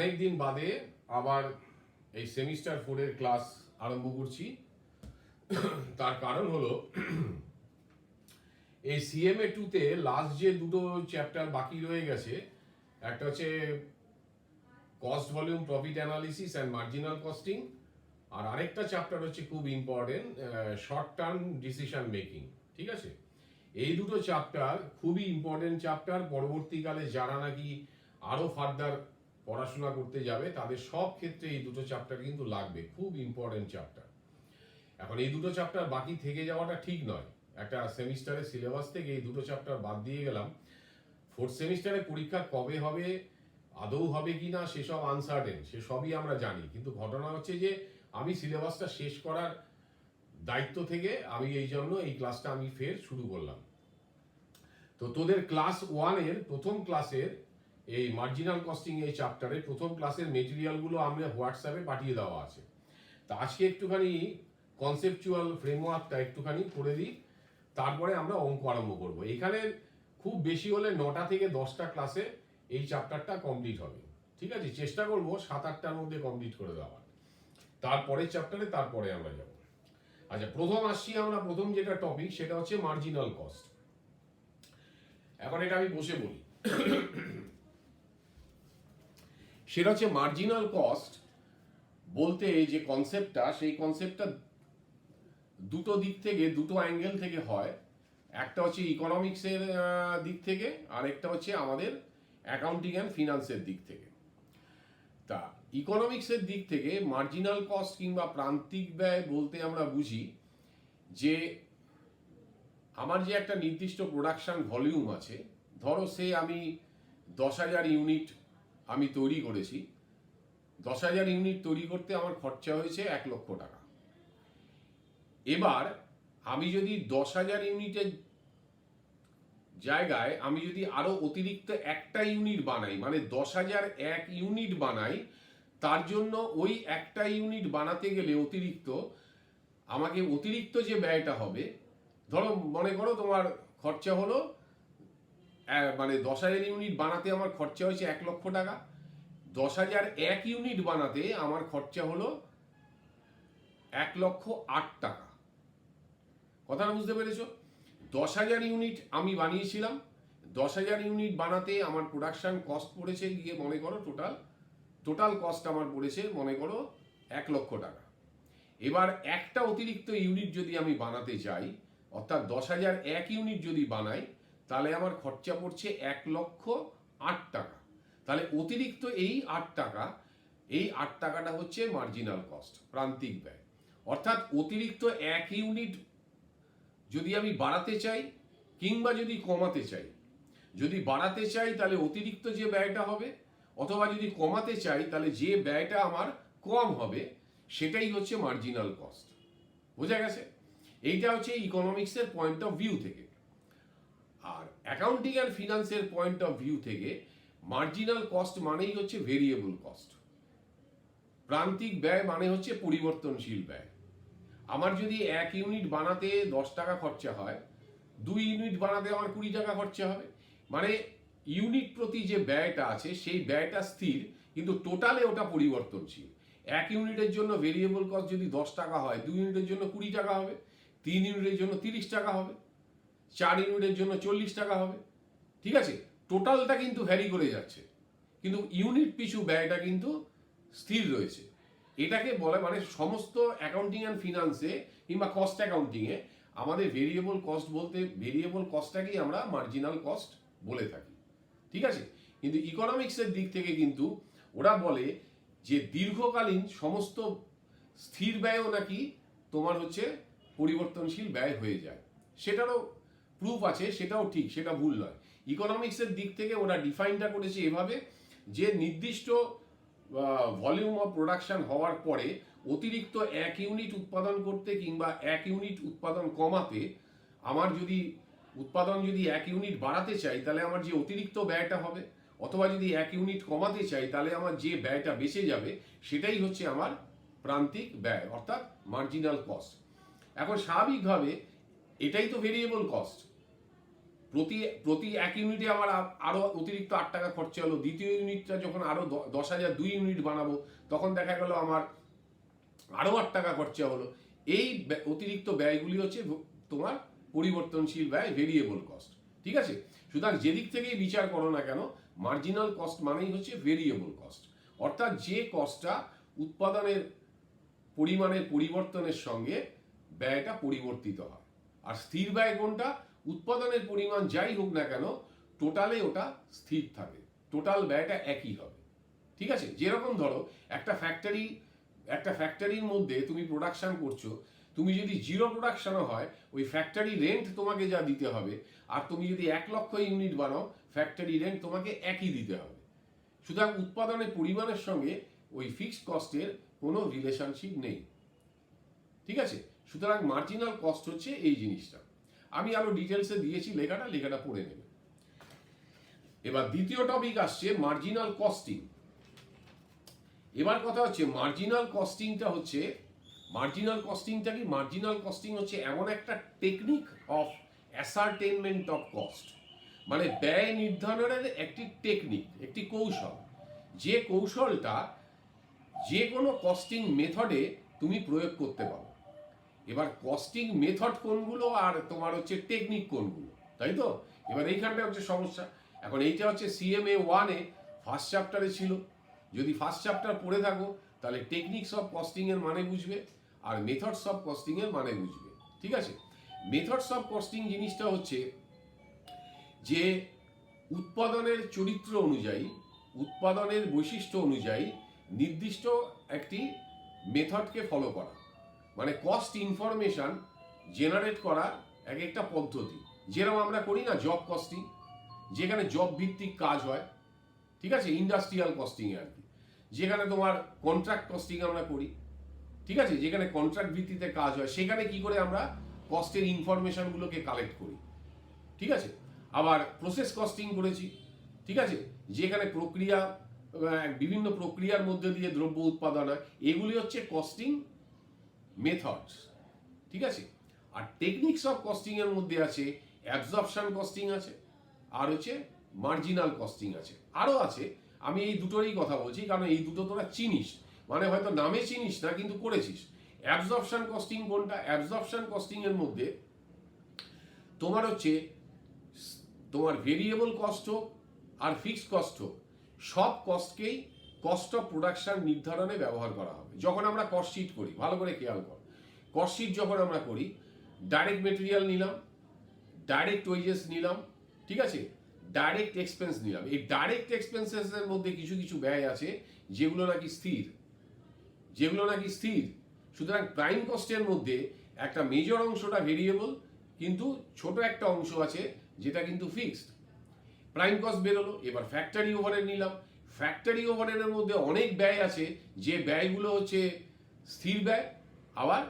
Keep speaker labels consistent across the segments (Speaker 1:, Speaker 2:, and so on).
Speaker 1: অনেক দিন বাদে আবার এই সেমিস্টার 4 এর ক্লাস আরম্ভ করছি। তার কারণ হলো এই সিএমএ 2 তে লাস্ট যে দুটো চ্যাপ্টার বাকি রয়ে গেছে, একটা হচ্ছে cost volume profit analysis and marginal costing, আর আরেকটা চ্যাপ্টার হচ্ছে খুব important, short term decision making. ঠিক আছে, এই দুটো চ্যাপ্টার খুবই ইম্পর্টেন্ট চ্যাপ্টার। পরবর্তীকালে যারা নাকি আরো ফার্দার পড়াশোনা করতে যাবে তাদের সব ক্ষেত্রে এই দুটো চ্যাপ্টার কিন্তু লাগবে, খুব ইম্পর্টেন্ট চ্যাপ্টার। এখন এই দুটো চ্যাপ্টার বাকি থেকে যাওয়াটা ঠিক নয়। একটা সেমিস্টারের সিলেবাস থেকে এই দুটো চ্যাপ্টার বাদ দিয়ে গেলাম। 4th সেমিস্টারে পরীক্ষা কবে হবে, আদৌ হবে কি না সেসব আনসার্টেন, সে সবই আমরা জানি। কিন্তু ঘটনা হচ্ছে যে আমি সিলেবাসটা শেষ করার দায়িত্ব থেকে আমি এই জন্য এই ক্লাসটা আমি ফের শুরু করলাম। তো তোদের ক্লাস 1 এর প্রথম ক্লাসের এই মার্জিনাল কস্টিং এই চ্যাপ্টারের প্রথম ক্লাসের মেটেরিয়ালগুলো আমরা হোয়াটসঅ্যাপে পাঠিয়ে দেওয়া আছে। তা আজকে একটুখানি কনসেপচুয়াল ফ্রেমওয়ার্কটা একটুখানি করে দিই, তারপরে আমরা অঙ্ক আরম্ভ করবো। এখানে খুব বেশি হলে 9টা থেকে 10টা ক্লাসে এই চ্যাপ্টারটা কমপ্লিট হবে। ঠিক আছে, চেষ্টা করবো 7-8টার মধ্যে কমপ্লিট করে দেওয়ার। তারপরের চ্যাপ্টারে তারপরে আমরা যাব। আচ্ছা, প্রথম আসছি আমরা, প্রথম যেটা টপিক সেটা হচ্ছে মার্জিনাল কস্ট। এখন এটা আমি বসে বলি। সেটা হচ্ছে মার্জিনাল কস্ট বলতে যে কনসেপ্টটা, সেই কনসেপ্টটা দুটো দিক থেকে, দুটো অ্যাঙ্গেল থেকে হয়। একটা হচ্ছে ইকোনমিক্সের দিক থেকে, আর একটা হচ্ছে আমাদের অ্যাকাউন্টিং অ্যান্ড ফিনান্সের দিক থেকে। তা ইকোনমিক্সের দিক থেকে মার্জিনাল কস্ট কিংবা প্রান্তিক ব্যয় বলতে আমরা বুঝি যে আমার যে একটা নির্দিষ্ট প্রোডাকশন ভলিউম আছে, ধরো আমি 10,000 ইউনিট আমি তৈরি করেছি। 10,000 ইউনিট তৈরি করতে আমার খরচা হয়েছে 1 লক্ষ টাকা। এবার আমি যদি 10,000 ইউনিটের জায়গায় আমি যদি আরো অতিরিক্ত একটা ইউনিট বানাই, মানে 10,001 ইউনিট বানাই, তার জন্য ওই একটা ইউনিট বানাতে গেলে আমাকে অতিরিক্ত যে ব্যয়টা হবে, ধরো মনে করো তোমার খরচা হলো মানে 10,000 ইউনিট বানাতে আমার খরচা হয়েছে 1 লক্ষ টাকা। 10,001 ইউনিট বানাতে আমার খরচা হলো 1,08,000 টাকা। কথাটা বুঝতে পেরেছো? 10,000 ইউনিট আমি বানিয়েছিলাম। 10,000 ইউনিট বানাতে আমার প্রোডাকশন কস্ট পড়েছে গিয়ে মনে করো টোটাল কস্ট আমার পড়েছে মনে করো 1 লক্ষ টাকা। এবার একটা অতিরিক্ত ইউনিট যদি আমি বানাতে চাই, অর্থাৎ 10,001 ইউনিট যদি বানাই, তাহলে আমার খরচা পড়ছে 1,08,000 টাকা। তাহলে অতিরিক্ত এই 8 টাকা, এই 8 টাকাটা হচ্ছে মার্জিনাল কস্ট, প্রান্তিক ব্যয়। অর্থাৎ অতিরিক্ত 1 ইউনিট যদি আমি বাড়াতে চাই কিংবা যদি কমাতে চাই, যদি বাড়াতে চাই তাহলে অতিরিক্ত যে ব্যয়টা হবে, অথবা যদি কমাতে চাই তাহলে যে ব্যয়টা আমার কম হবে, সেটাই হচ্ছে মার্জিনাল কস্ট। বোঝা গেছে? এইটা হচ্ছে ইকোনমিক্সের পয়েন্ট অফ ভিউ থেকে। আর অ্যাকাউন্টিং অ্যান্ড ফিনান্সের পয়েন্ট অফ ভিউ থেকে মার্জিনাল কস্ট মানেই হচ্ছে ভেরিয়েবল কস্ট। প্রান্তিক ব্যয় মানে হচ্ছে পরিবর্তনশীল ব্যয়। আমার যদি 1 ইউনিট বানাতে 10 টাকা খরচা হয়, 2 ইউনিট বানাতে আমার 20 টাকা খরচা হবে। মানে ইউনিট প্রতি যে ব্যয়টা আছে সেই ব্যয়টা স্থির, কিন্তু টোটালে ওটা পরিবর্তনশীল। 1 ইউনিটের জন্য ভেরিয়েবল কস্ট যদি 10 টাকা হয়, 2 ইউনিটের জন্য 20 টাকা হবে, 3 ইউনিটের জন্য 30 টাকা হবে, 4 ইউনিটের জন্য 40 টাকা হবে। ঠিক আছে, টোটালটা কিন্তু ভ্যারি করে যাচ্ছে, কিন্তু ইউনিট পিছু ব্যয়টা কিন্তু স্থির রয়েছে। এটাকে বলে, মানে সমস্ত অ্যাকাউন্টিং অ্যান্ড ফিনান্সে কিংবা কস্ট অ্যাকাউন্টিংয়ে আমাদের ভেরিয়েবল কস্ট বলতে ভেরিয়েবল কস্টটাকেই আমরা মার্জিনাল কস্ট বলে থাকি। ঠিক আছে, কিন্তু ইকোনমিক্সের দিক থেকে কিন্তু ওরা বলে যে দীর্ঘকালীন সমস্ত স্থির ব্যয়ও নাকি তোমার হচ্ছে পরিবর্তনশীল ব্যয় হয়ে যায়। সেটারও প্রুফ আছে, সেটাও ঠিক, সেটা ভুল নয়। ইকোনমিক্সের দিক থেকে ওরা ডিফাইনটা করেছে এভাবে যে নির্দিষ্ট ভলিউম অফ প্রোডাকশন হওয়ার পরে অতিরিক্ত 1 ইউনিট উৎপাদন করতে কিংবা 1 ইউনিট উৎপাদন কমাতে, আমার যদি উৎপাদন যদি 1 ইউনিট বাড়াতে চাই তাহলে আমার যে অতিরিক্ত ব্যয়টা হবে, অথবা যদি 1 ইউনিট কমাতে চাই তাহলে আমার যে ব্যয়টা বেঁচে যাবে, সেটাই হচ্ছে আমার প্রান্তিক ব্যয়, অর্থাৎ মার্জিনাল কস্ট। এখন স্বাভাবিকভাবে এটাই তো ভেরিয়েবল কস্ট। প্রতি প্রতি এক ইউনিটে আমার আরো অতিরিক্ত 8 টাকা খরচা হলো, দ্বিতীয় ইউনিটটা যখন আরো 10,000 2 ইউনিট বানাবো তখন দেখা গেল আমার আরো 8 টাকা খরচা হলো। এই অতিরিক্ত ব্যয়গুলি হচ্ছে তোমার পরিবর্তনশীল ব্যয়, ভেরিয়েবল কস্ট। ঠিক আছে, সুতরাং যেদিক থেকেই বিচার করো না কেন, মার্জিনাল কস্ট মানেই হচ্ছে ভেরিয়েবল কস্ট, অর্থাৎ যে কস্টটা উৎপাদনের পরিমাণের পরিবর্তনের সঙ্গে ব্যয়টা পরিবর্তিত হয়। আর স্থির ব্যয় কোনটা? উৎপাদনের পরিমাণ যাই হোক না কেন, টোটালে ওটা স্থির থাকে, টোটাল ব্যয়টা একই হবে। ঠিক আছে, যেরকম ধরো একটা ফ্যাক্টরির মধ্যে তুমি প্রোডাকশন করছো, তুমি যদি জিরো প্রোডাকশনও হয়, ওই ফ্যাক্টরি রেন্ট তোমাকে যা দিতে হবে, আর তুমি যদি 1 লক্ষ ইউনিট বানাও, ফ্যাক্টরি রেন্ট তোমাকে একই দিতে হবে। সুতরাং উৎপাদনের পরিমাণের সঙ্গে ওই ফিক্সড কস্টের কোনো রিলেশনশিপ নেই। ঠিক আছে, সুতরাং মার্জিনাল কস্ট হচ্ছে এই জিনিসটা। আমি আরো ডিটেলসে দিয়েছি, লেখাটা পড়ে নেবে। এবার দ্বিতীয় টপিক আসছে মার্জিনাল কস্টিং। এবার কথা হচ্ছে মার্জিনাল কস্টিংটা হচ্ছে, মার্জিনাল কস্টিংটা কি? মার্জিনাল কস্টিং হচ্ছে এমন একটা টেকনিক অফ অ্যাসারটেনমেন্ট অফ কস্ট, মানে ব্যয় নির্ধারণের একটি টেকনিক, একটি কৌশল, যে কৌশলটা যে কোনো কস্টিং মেথডে তুমি প্রয়োগ করতে পারো। এবার কস্টিং মেথড কোনগুলো আর তোমার হচ্ছে টেকনিক কোনগুলো, তাই তো? এবার এইখানটা হচ্ছে সমস্যা। এখন এইটা হচ্ছে CMA 1-এ ফার্স্ট চ্যাপ্টারে ছিল। যদি ফার্স্ট চ্যাপ্টার পড়ে থাকো তাহলে টেকনিক্স অফ কস্টিং এর মানে বুঝবে, আর মেথডস অফ কস্টিং এর মানে বুঝবে। ঠিক আছে, মেথডস অফ কস্টিং জিনিসটা হচ্ছে যে উৎপাদনের চরিত্র অনুযায়ী, উৎপাদনের বৈশিষ্ট্য অনুযায়ী নির্দিষ্ট একটি মেথডকে ফলো করা, মানে কস্ট ইনফরমেশন জেনারেট করা এক একটা পদ্ধতি। যেরকম আমরা করি না জব কস্টিং, যেখানে জব ভিত্তিক কাজ হয়, ঠিক আছে, ইন্ডাস্ট্রিয়াল কস্টিং আর কি, যেখানে তোমার কন্ট্রাক্ট কস্টিং আমরা করি, ঠিক আছে, যেখানে কন্ট্রাক্ট ভিত্তিতে কাজ হয়, সেখানে কি করে আমরা কস্টের ইনফরমেশনগুলোকে কালেক্ট করি। ঠিক আছে, আবার প্রসেস কস্টিং করেছি, ঠিক আছে, যেখানে প্রক্রিয়া, বিভিন্ন প্রক্রিয়ার মধ্যে দিয়ে দ্রব্য উৎপাদন হয়, এগুলি হচ্ছে কস্টিং মেথডস। ঠিক আছে, আর টেকনিক্স অফ কস্টিং এর মধ্যে আছে অ্যাবজর্পশন কস্টিং আছে, আর হচ্ছে মার্জিনাল কস্টিং আছে, আরো আছে। আমি এই দুটোরই কথা বলছি কারণ এই দুটো তোরা চিনিস, মানে হয়তো নামে চিনিস না কিন্তু করেছিস। অ্যাবজর্পশন কস্টিং কোনটা? অ্যাবজর্পশন কস্টিং এর মধ্যে তোমার হচ্ছে তোমার ভেরিয়েবল কস্ট হোক আর ফিক্সড কস্ট হোক, সব কস্টকেই কস্ট অফ প্রোডাকশন নির্ধারণে ব্যবহার করা হবে। যখন আমরা কস্ট শিট করি, ভালো করে খেয়াল কর, কস্ট শিট যখন আমরা করি, ডাইরেক্ট মেটেরিয়াল নিলাম, ডাইরেক্ট ওয়েজেস নিলাম, ঠিক আছে, ডাইরেক্ট এক্সপেন্স নিলাম। এই ডাইরেক্ট এক্সপেন্সেস এর মধ্যে কিছু কিছু ব্যয় আছে যেগুলো নাকি স্থির, সুতরাং প্রাইম কস্টের মধ্যে একটা মেজর অংশটা ভেরিয়েবল, কিন্তু ছোট একটা অংশ আছে যেটা কিন্তু ফিক্সড। প্রাইম কস্ট বেরোলো। এবার ফ্যাক্টরি ওভারহেড নিলাম, ফ্যাক্টরি ওভারহেডের মধ্যে অনেক ব্যয় আছে, যে ব্যয়গুলো হচ্ছে স্থির ব্যয় আবার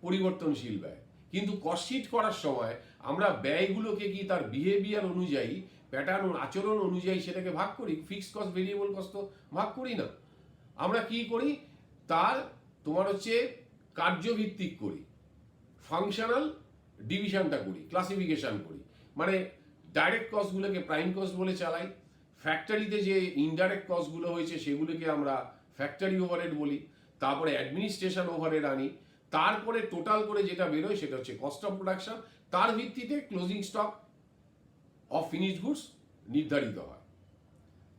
Speaker 1: পরিবর্তনশীল ব্যয়। কিন্তু কস্ট শিট করার সময় আমরা ব্যয়গুলোকে কি তার বিহেভিয়ার অনুযায়ী, প্যাটার্ন আচরণ অনুযায়ী সেটাকে ভাগ করি? ফিক্সড কস্ট ভেরিয়েবল কস্ট তো ভাগ করি না। আমরা কি করি? তার তোমার হচ্ছে কার্যভিত্তিক করি, ফাংশনাল ডিভিশনটা করি, ক্লাসিফিকেশন করি। মানে ডাইরেক্ট কস্টগুলোকে প্রাইম কস্ট বলে চালাই, ফ্যাক্টরিতে যে ইনডাইরেক্ট কস্টগুলো হয়েছে সেগুলোকে আমরা ফ্যাক্টরি ওভারহেড বলি, তারপরে অ্যাডমিনিস্ট্রেশন ওভারহেড আনি, তারপরে টোটাল করে যেটা বেরোয় সেটা হচ্ছে কস্ট অফ প্রোডাকশন। তার ভিত্তিতে closing stock of finished goods নির্ধারিত হয়।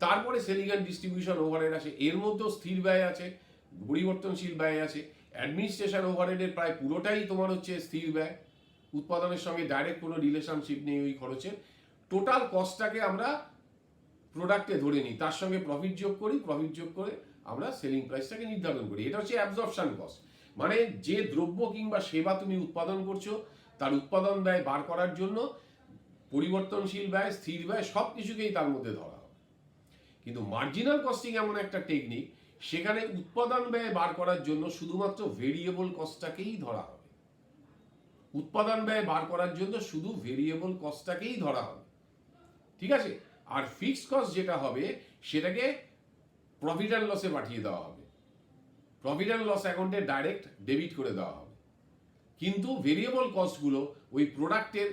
Speaker 1: তারপরে সেলিং অ্যান্ড ডিস্ট্রিবিউশন ওভারহেড আছে, এর মধ্যেও স্থির ব্যয় আছে, পরিবর্তনশীল ব্যয় আছে। অ্যাডমিনিস্ট্রেশন ওভারহেডের প্রায় পুরোটাই তোমার হচ্ছে স্থির ব্যয়, উৎপাদনের সঙ্গে ডাইরেক্ট কোনো রিলেশনশিপ নেই ওই খরচের। টোটাল কস্টটাকে আমরা প্রোডাক্টে ধরে নিই, তার সঙ্গে প্রফিট যোগ করি, প্রফিট যোগ করে আমরা সেলিং প্রাইসটাকে নির্ধারণ করি। এটা হচ্ছে অ্যাবজর্পশন কস্ট, মানে যে দ্রব্য কিংবা সেবা তুমি উৎপাদন করছো তার উৎপাদন ব্যয় বার করার জন্য পরিবর্তনশীল ব্যয়, স্থির ব্যয় সব কিছুকেই তার মধ্যে ধরা হবে। কিন্তু মার্জিনাল কস্টিং এমন একটা টেকনিক, সেখানে উৎপাদন ব্যয় বার করার জন্য শুধুমাত্র ভেরিয়েবল কস্টটাকেই ধরা হবে, উৎপাদন ব্যয় বার করার জন্য শুধু ভেরিয়েবল কস্টটাকেই ধরা হবে। ঠিক আছে, আর ফিক্সড কস্ট যেটা হবে সেটাকে প্রফিট অ্যান্ড লসে পাঠিয়ে দেওয়া হবে, প্রফিট অ্যান্ড লস অ্যাকাউন্টে ডাইরেক্ট ডেবিট করে দেওয়া হবে। কিন্তু ভেরিয়েবল কস্টগুলো ওই প্রোডাক্টের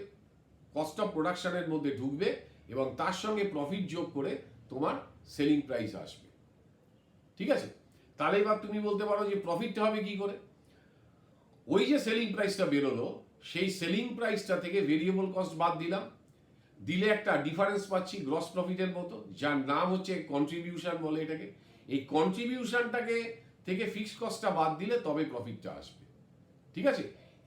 Speaker 1: কস্ট অফ প্রোডাকশনের মধ্যে ঢুকবে এবং তার সঙ্গে প্রফিট যোগ করে তোমার সেলিং প্রাইস আসবে। ঠিক আছে, তাহলে এবার তুমি বলতে পারো যে প্রফিটটা হবে কি করে। ওই যে সেলিং প্রাইসটা বেরোলো, সেই সেলিং প্রাইসটা থেকে ভেরিয়েবল কস্ট বাদ দিলাম, দিলে একটা ডিফারেন্স পাচ্ছি গ্রস প্রফিটের মতো, যার নাম হচ্ছে কন্ট্রিবিউশন বলে এটাকে। এই কন্ট্রিবিউশনটাকে থেকে ফিক্সড কস্টটা বাদ দিলে তবে প্রফিটটা আসবে। ঠিক আছে,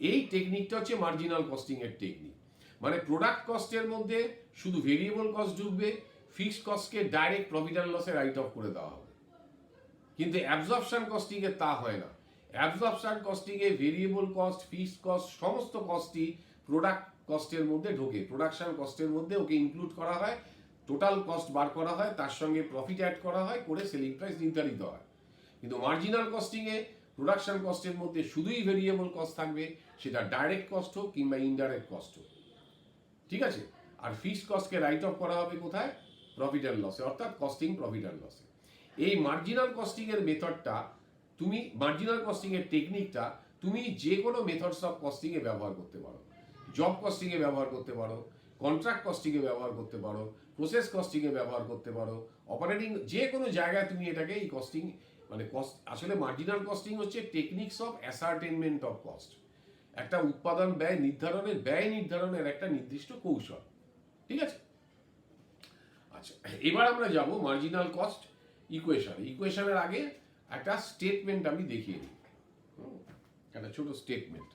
Speaker 1: এই টেকনিকটা হচ্ছে মার্জিনাল কস্টিং এর টেকনিক। মানে প্রোডাক্ট কস্টের মধ্যে শুধু ভেরিয়েবল কস্ট ঢুকবে, ফিক্সড কস্টকে ডাইরেক্ট প্রফিট অ্যান্ড লসে রাইট অফ করে দেওয়া হবে। কিন্তু অ্যাবজর্পশন কস্টিং এ তা হয় না। অ্যাবজর্পশন কস্টিং এ ভেরিয়েবল কস্ট, ফিক্সড কস্ট সমস্ত কস্টই প্রোডাক্ট কস্টের মধ্যে ঢোকে, প্রোডাকশন কস্টের মধ্যে ওকে ইনক্লুড করা হয়, টোটাল কস্ট বার করা হয়, তার সঙ্গে প্রফিট অ্যাড করা হয়, করে সেলিং প্রাইস নির্ধারিত হয়। কিন্তু মার্জিনাল কস্টিং এ প্রোডাকশন কস্টের মধ্যে শুধুই ভেরিয়েবল কস্ট থাকবে, সেটা ডাইরেক্ট কস্ট হোক কিংবা ইনডাইরেক্ট কস্ট হোক। ঠিক আছে, আর ফিক্সড কস্টকে রাইট অফ করা হবে কোথায়? প্রফিট অ্যান্ড লসে, অর্থাৎ কস্টিং প্রফিট অ্যান্ড লসে। এই মার্জিনাল কস্টিং এর মেথডটা তুমি, মার্জিনাল কস্টিং এর টেকনিকটা তুমি যে কোনো মেথডস অফ কস্টিং এ ব্যবহার করতে পারো। জব কস্টিং এ ব্যবহার করতে পারো, কন্ট্রাক্ট কস্টিং এ ব্যবহার করতে পারো, প্রসেস কস্টিং এ ব্যবহার করতে পারো, অপারেটিং যে কোনো জায়গায় তুমি এটাকে এই কস্টিং মানে কস্ট, আসলে মার্জিনাল কস্টিং হচ্ছে টেকনিক্স অফ অ্যাসার্টেনমেন্ট অফ কস্ট, একটা উৎপাদন ব্যয় নির্ধারণের একটা নির্দিষ্ট কৌশল। ঠিক আছে, আচ্ছা এবার আমরা যাব মার্জিনাল কস্ট ইকুয়েশনের আগে একটা স্টেটমেন্ট আমি দেখিয়ে দিই, একটা ছোট statement.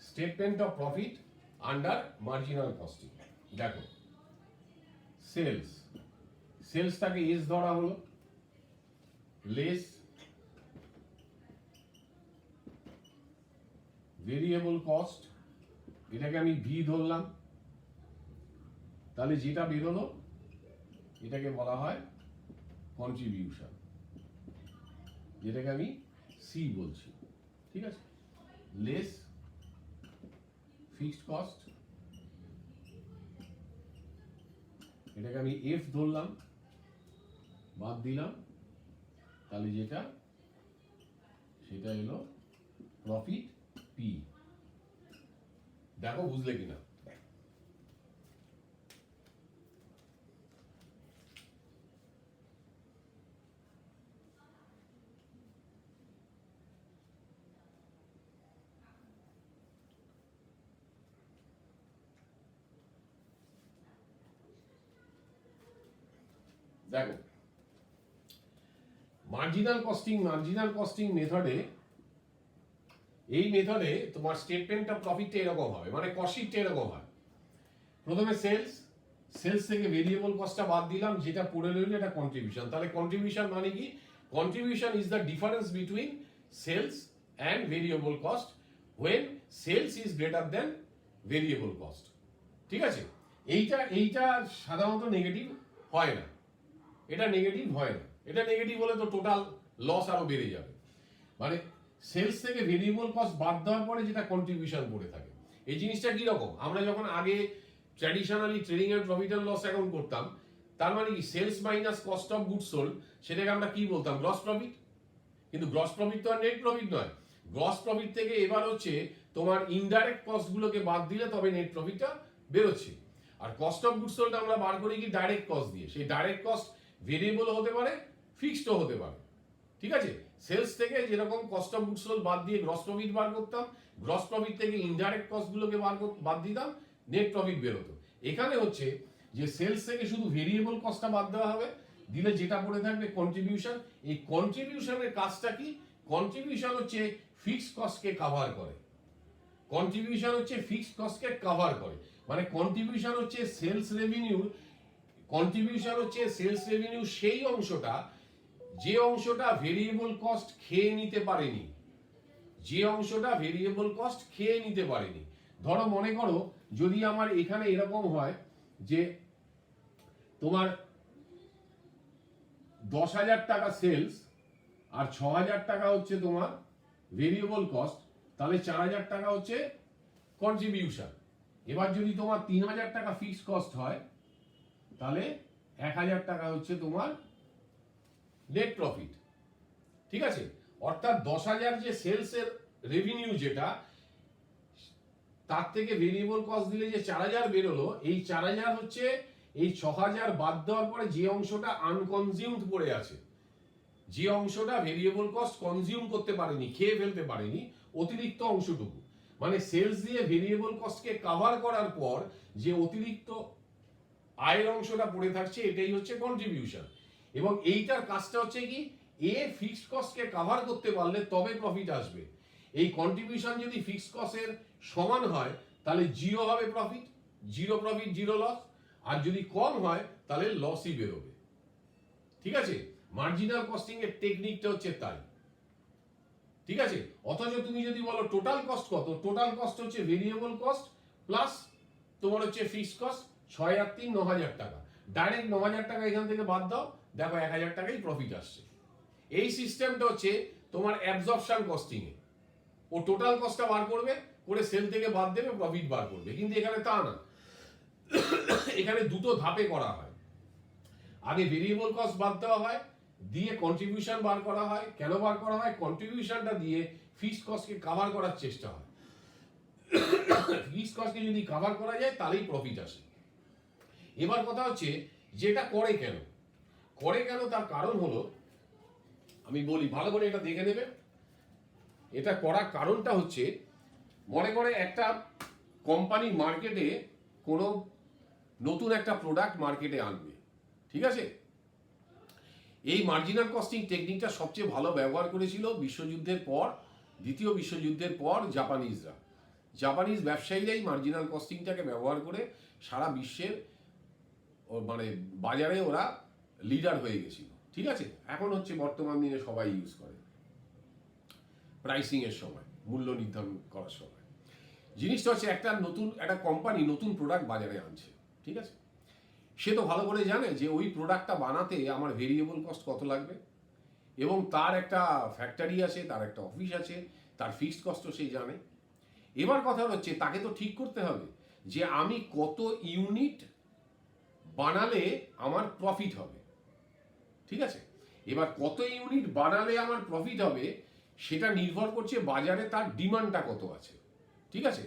Speaker 1: Statement of profit under marginal costing. দেখো, সেলসটাকে এস ধরা হলো, লেস ভেরিয়েবল কস্ট, এটাকে আমি ভি ধরলাম, তাহলে যেটা বেরোলো এটাকে বলা হয় কন্ট্রিবিউশন, যেটাকে আমি সি বলছি। ঠিক আছে, লেস ফিক্সড কস্ট, এটাকে আমি এফ ধরলাম, বাদ দিলাম, তাহলে যেটা সেটা এলো প্রফিট পি। দেখো বুঝলে কিনা। দেখো, মার্জিনাল কস্টিং মেথডে, এই মেথডে তোমার স্টেটমেন্ট অফ প্রফিটটা এরকম হবে, মানে কস্টটা এরকম হয়। প্রথমে সেলস থেকে ভেরিয়েবল কস্টটা বাদ দিলাম, যেটা পড়ে রইল এটা কন্ট্রিবিউশন। তাহলে কন্ট্রিবিউশন মানে কি? Contribution is the difference between sales and variable cost when sales is greater than variable cost. ঠিক আছে, এইটা সাধারণত নেগেটিভ হয় না, এটা নেগেটিভ হয় না। এটা নেগেটিভ হলে তো টোটাল লস আরো বেড়ে যাবে। মানে সেলস থেকে ভেরিয়েবল কস্ট বাদ দেওয়ার পরে যেটা কন্ট্রিবিউশন পড়ে থাকে, এই জিনিসটা কি রকম? আমরা যখন আগে traditionally trading and profit and loss account করতাম, তার মানে কি sales minus cost of goods sold, সেটাকে আমরা কি বলতাম? Gross profit. কিন্তু গ্রস প্রফিট তো আর নেট প্রফিট নয়। গ্রস প্রফিট থেকে এবার হচ্ছে তোমার ইনডাইরেক্ট কস্ট গুলোকে বাদ দিলে তবে নেট প্রফিটটা বেরোচ্ছে। আর কস্ট অফ গুডস সোল্ড আমরা বার করি কি? ডাইরেক্ট কস্ট দিয়ে। সেই ডাইরেক্ট কস্ট ভেরিয়েবল হতে পারে, ফিক্সডও হতে পারে। ঠিক আছে, সেলস থেকে যেরকম কস্ট অফ গুডস সোল্ড বাদ দিয়ে গ্রস প্রফিট বার করতাম, গ্রস প্রফিট থেকে ইনডাইরেক্ট কস্ট গুলোকে বাদ দিতাম, নেট প্রফিট বেরোতো। এখানে হচ্ছে যে সেলস থেকে শুধু ভেরিয়েবল কস্টটা বাদ দেওয়া হবে, দিলে যেটা পড়ে থাকবে কন্ট্রিবিউশন। এই কন্ট্রিবিউশনের কাজটা কি? কন্ট্রিবিউশন হচ্ছে ফিক্সড কস্টকে কভার করে। কন্ট্রিবিউশন হচ্ছে ফিক্সড কস্টকে কভার করে, মানে কন্ট্রিবিউশন হচ্ছে সেলস রেভিনিউ। কন্ট্রিবিউশন হচ্ছে সেলস রেভিনিউ সেই অংশটা যে অংশটা ভেরিয়েবল কস্ট খেয়ে নিতে পারেনি, যে অংশটা ভেরিয়েবল কস্ট খেয়ে নিতে পারেনি। ধরো মনে করো যদি আমার এখানে এরকম হয় যে তোমার 10,000 টাকা সেলস আর 6,000 টাকা হচ্ছে তোমার ভেরিয়েবল কস্ট, তাহলে 4,000 টাকা হচ্ছে কন্ট্রিবিউশন। এবার যদি তোমার 3,000 টাকা ফিক্সড কস্ট হয় তাহলে 1,000 টাকা হচ্ছে তোমার নেট প্রফিট। ঠিক আছে, অর্থাৎ 10,000 যে সেলসের রেভিনিউ যেটা, তার থেকে ভেরিয়েবল কস্ট দিলে যে 4,000 বেরোলো, এই 4,000 হচ্ছে এই 6,000 বাদ দেওয়ার পরে যে অংশটা আনকনজিউমড পড়ে আছে, যে অংশটা ভেরিয়েবল কস্ট কনজিউম করতে পারেনি, খেয়ে ফেলতে পারেনি, অতিরিক্ত অংশটুকু, মানে সেলস দিয়ে ভেরিয়েবল কস্টকে কভার করার পর যে অতিরিক্ত আয়ের অংশটা পড়ে থাকছে, এটাই হচ্ছে কন্ট্রিবিউশন। এবং এইটার কাজটা হচ্ছে কি, এ ফিক্সড কস্টকে কভার করতে পারলে তবে প্রফিট আসবে। এই কন্ট্রিবিউশন যদি ফিক্সড কস্টের সমান হয় তাহলে জিরো হবে profit, zero profit zero loss, আর যদি কম হয় তাহলে লসই বেরোবে। ঠিক আছে, মার্জিনাল কস্টিং এর টেকনিকটা হচ্ছে তাই। ঠিক আছে, অথচ তুমি যদি বলো টোটাল কস্ট কত, টোটাল কস্ট হচ্ছে ভেরিয়েবল কস্ট প্লাস তোমার হচ্ছে ফিক্সড কস্ট 6 আর 3 9,000 টাকা। ডাইরেক্ট 9,000 টাকা এখান থেকে বাদ দাও, দেখো 1,000 টাকাই প্রফিট আসছে। এই সিস্টেমটা হচ্ছে তোমার অ্যাবজর্পশন কস্টিং এ। ও টোটাল কস্টটা বার করবে, করে সেল থেকে বাদ দেবে, প্রফিট বার করবে। কিন্তু এখানে তা না, এখানে দুটো ধাপে করা হয়। আগে ভেরিয়েবল কস্ট বাদ দেওয়া হয়, দিয়ে কন্ট্রিবিউশন বার করা হয়। কেন বার করা হয়? কন্ট্রিবিউশনটা দিয়ে ফিক্সড কস্টকে কভার করার চেষ্টা হয়। ফিক্সড কস্টকে যদি কভার করা যায় তাহলেই প্রফিট আসে। এবার কথা হচ্ছে যেটা করে কেন, করে কেন তার কারণ হলো, আমি বলি ভালো করে এটা দেখে নেবে। এটা করার কারণটা হচ্ছে, মনে করে একটা কোম্পানি মার্কেটে কোনো নতুন একটা প্রোডাক্ট মার্কেটে আনবে। ঠিক আছে, এই মার্জিনাল কস্টিং টেকনিকটা সবচেয়ে ভালো ব্যবহার করেছিল বিশ্বযুদ্ধের পর, দ্বিতীয় বিশ্বযুদ্ধের পর জাপানিজরা। জাপানিজ ব্যবসায়ীরাই মার্জিনাল কস্টিংটাকে ব্যবহার করে সারা বিশ্বের মানে বাজারে ওরা লিডার হয়ে গেছিল। ঠিক আছে, এখন হচ্ছে বর্তমান দিনে সবাই ইউজ করে প্রাইসিং এর সময়, মূল্য নির্ধারণ করার সময়। জিনিসটা হচ্ছে একটা কোম্পানি নতুন প্রোডাক্ট বাজারে আনছে। ঠিক আছে, সে তো ভালো করে জানে যে ওই প্রোডাক্টটা বানাতে আমার ভেরিয়েবল কস্ট কত লাগবে, এবং তার একটা ফ্যাক্টরি আছে, তার একটা অফিস আছে, তার ফিক্সড কস্টও সে জানে। এবার কথা হচ্ছে তাকে তো ঠিক করতে হবে যে আমি কত ইউনিট বানালে আমার প্রফিট হবে। ঠিক আছে, এবার কত ইউনিট বানালে আমার প্রফিট হবে সেটা নির্ভর করছে বাজারে তার ডিমান্ডটা কত আছে। ঠিক আছে,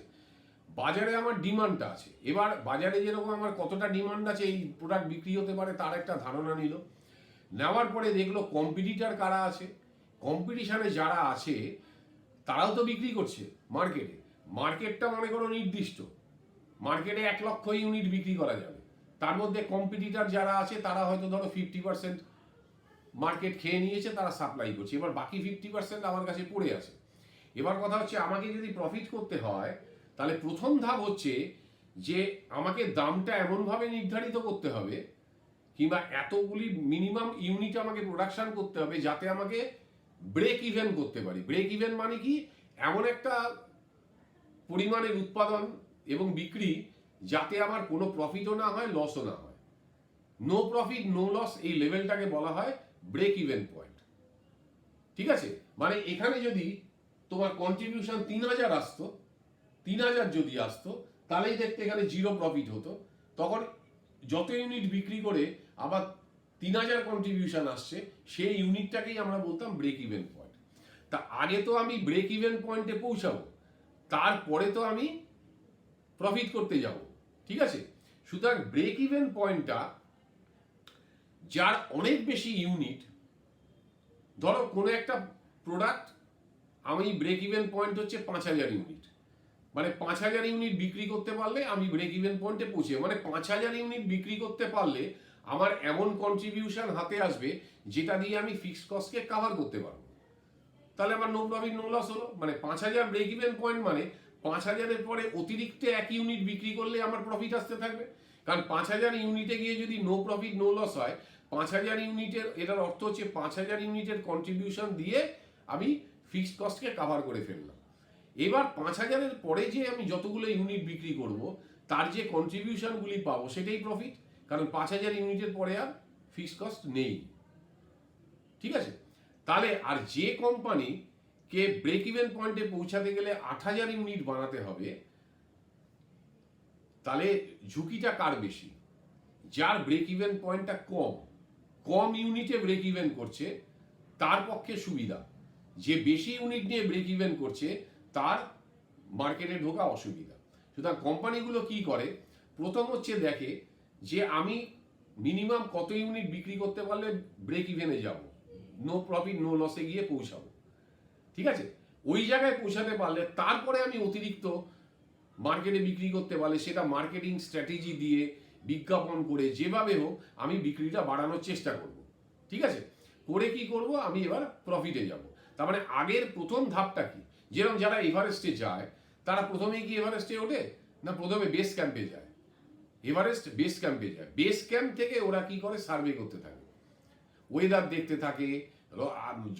Speaker 1: বাজারে আমার ডিমান্ডটা আছে, এবার বাজারে যেরকম আমার কতটা ডিমান্ড আছে এই প্রোডাক্ট বিক্রি হতে পারে তার একটা ধারণা নিল। নেওয়ার পরে দেখলো কম্পিটিটর কারা আছে, কম্পিটিশনে যারা আছে তারাও তো বিক্রি করছে মার্কেটে। মার্কেটটা মনে করো নির্দিষ্ট, মার্কেটে 1 লক্ষ ইউনিট বিক্রি করা যাবে, তার মধ্যে কম্পিটিটর যারা আছে তারা হয়তো ধরো 50% মার্কেট খেয়ে নিয়েছে, তারা সাপ্লাই করছে, এবার বাকি 50% আমার কাছে পড়ে আছে। এবার কথা হচ্ছে আমাকে যদি প্রফিট করতে হয় তাহলে প্রথম ধাপ হচ্ছে যে আমাকে দামটা এমনভাবে নির্ধারিত করতে হবে, কিংবা এতগুলি মিনিমাম ইউনিট আমাকে প্রোডাকশন করতে হবে যাতে আমাকে ব্রেক ইভেন করতে পারি। ব্রেক ইভেন মানে কি, এমন একটা পরিমাণের উৎপাদন এবং বিক্রি যাতে আমার কোনো প্রফিটও না হয়, লসও না হয়। নো প্রফিট নো লস, এই লেভেলটাকে বলা হয় ব্রেক ইভেন পয়েন্ট। ঠিক আছে, মানে এখানে যদি তোমার কন্ট্রিবিউশন 3,000 আসতো, 3,000 যদি আসতো তাহলেই দেখতে এখানে জিরো প্রফিট হতো। তখন যত ইউনিট বিক্রি করে আবার 3,000 কন্ট্রিবিউশন আসছে, সেই ইউনিটটাকেই আমরা বলতাম ব্রেক ইভেন পয়েন্ট। তা আগে তো আমি ব্রেক ইভেন পয়েন্টে পৌঁছাবো, তারপরে তো আমি প্রফিট করতে যাব। ঠিক আছে, সুতরাং ব্রেক ইভেন পয়েন্টটা যার অনেক বেশি ইউনিট, ধরো কোনো একটা প্রোডাক্ট আমি ব্রেক ইভেন পয়েন্ট হচ্ছে 5,000 ইউনিট, মানে 5,000 ইউনিট বিক্রি করতে পারলে আমি ব্রেক ইভেন পয়েন্টে পৌঁছে, মানে 5,000 ইউনিট বিক্রি করতে পারলে আমার এমন কন্ট্রিবিউশন হাতে আসবে যেটা দিয়ে আমি ফিক্সড কস্টকে কভার করতে পারবো, তাহলে আমার নো প্রফিট নো লস হলো। মানে 5,000 ব্রেক ইভেন পয়েন্ট মানে 5,000-এর পরে অতিরিক্ত 1 ইউনিট বিক্রি করলে আমার প্রফিট আসতে থাকবে। কারণ 5,000 ইউনিটে গিয়ে যদি নো প্রফিট নো লস হয়, 5,000 ইউনিটের, এটার অর্থ হচ্ছে 5,000 ইউনিটের কন্ট্রিবিউশন দিয়ে আমি ফিক্সড কস্টকে কভার করে ফেললাম। এবার 5,000-এর পরে যে আমি যতগুলো ইউনিট বিক্রি করব তার যে কন্ট্রিবিউশনগুলি পাবো সেটাই প্রফিট, কারণ 5,000 ইউনিটের পরে আর ফিক্সড কস্ট নেই। ঠিক আছে, তাহলে আর যে কোম্পানিকে ব্রেক ইভেন পয়েন্টে পৌঁছাতে গেলে 8,000 ইউনিট বানাতে হবে, তাহলে ঝুঁকিটা কার বেশি? যার ব্রেক ইভেন পয়েন্টটা কম ইউনিটে ব্রেক ইভেন করছে তার পক্ষে সুবিধা, যে বেশি ইউনিট নিয়ে ব্রেক ইভেন করছে তার মার্কেটে ঢোকা অসুবিধা। সুতরাং কোম্পানিগুলো কি করে, প্রথম হচ্ছে দেখে যে আমি মিনিমাম কত ইউনিট বিক্রি করতে পারলে ব্রেক ইভেনে যাব, নো প্রফিট নো লসে গিয়ে পৌঁছাবো। ঠিক আছে, ওই জায়গায় পৌঁছাতে পারলে তারপরে আমি অতিরিক্ত মার্কেটে বিক্রি করতে পারলে সেটা মার্কেটিং স্ট্র্যাটেজি দিয়ে বিজ্ঞাপন করে যেভাবে হোক আমি বিক্রিটা বাড়ানোর চেষ্টা করব। ঠিক আছে, করে কি করব, আমি এবার প্রফিটে যাব। তার মানে আগের প্রথম ধাপটা কি, যেরকম যারা এভারেস্টে যায় তারা প্রথমেই কি এভারেস্টে ওঠে না, প্রথমে বেস ক্যাম্পে যায়। এভারেস্ট বেস ক্যাম্পে যায়, বেস ক্যাম্প থেকে ওরা কি করে সার্ভে করতে থাকে, ওয়েদার দেখতে থাকে,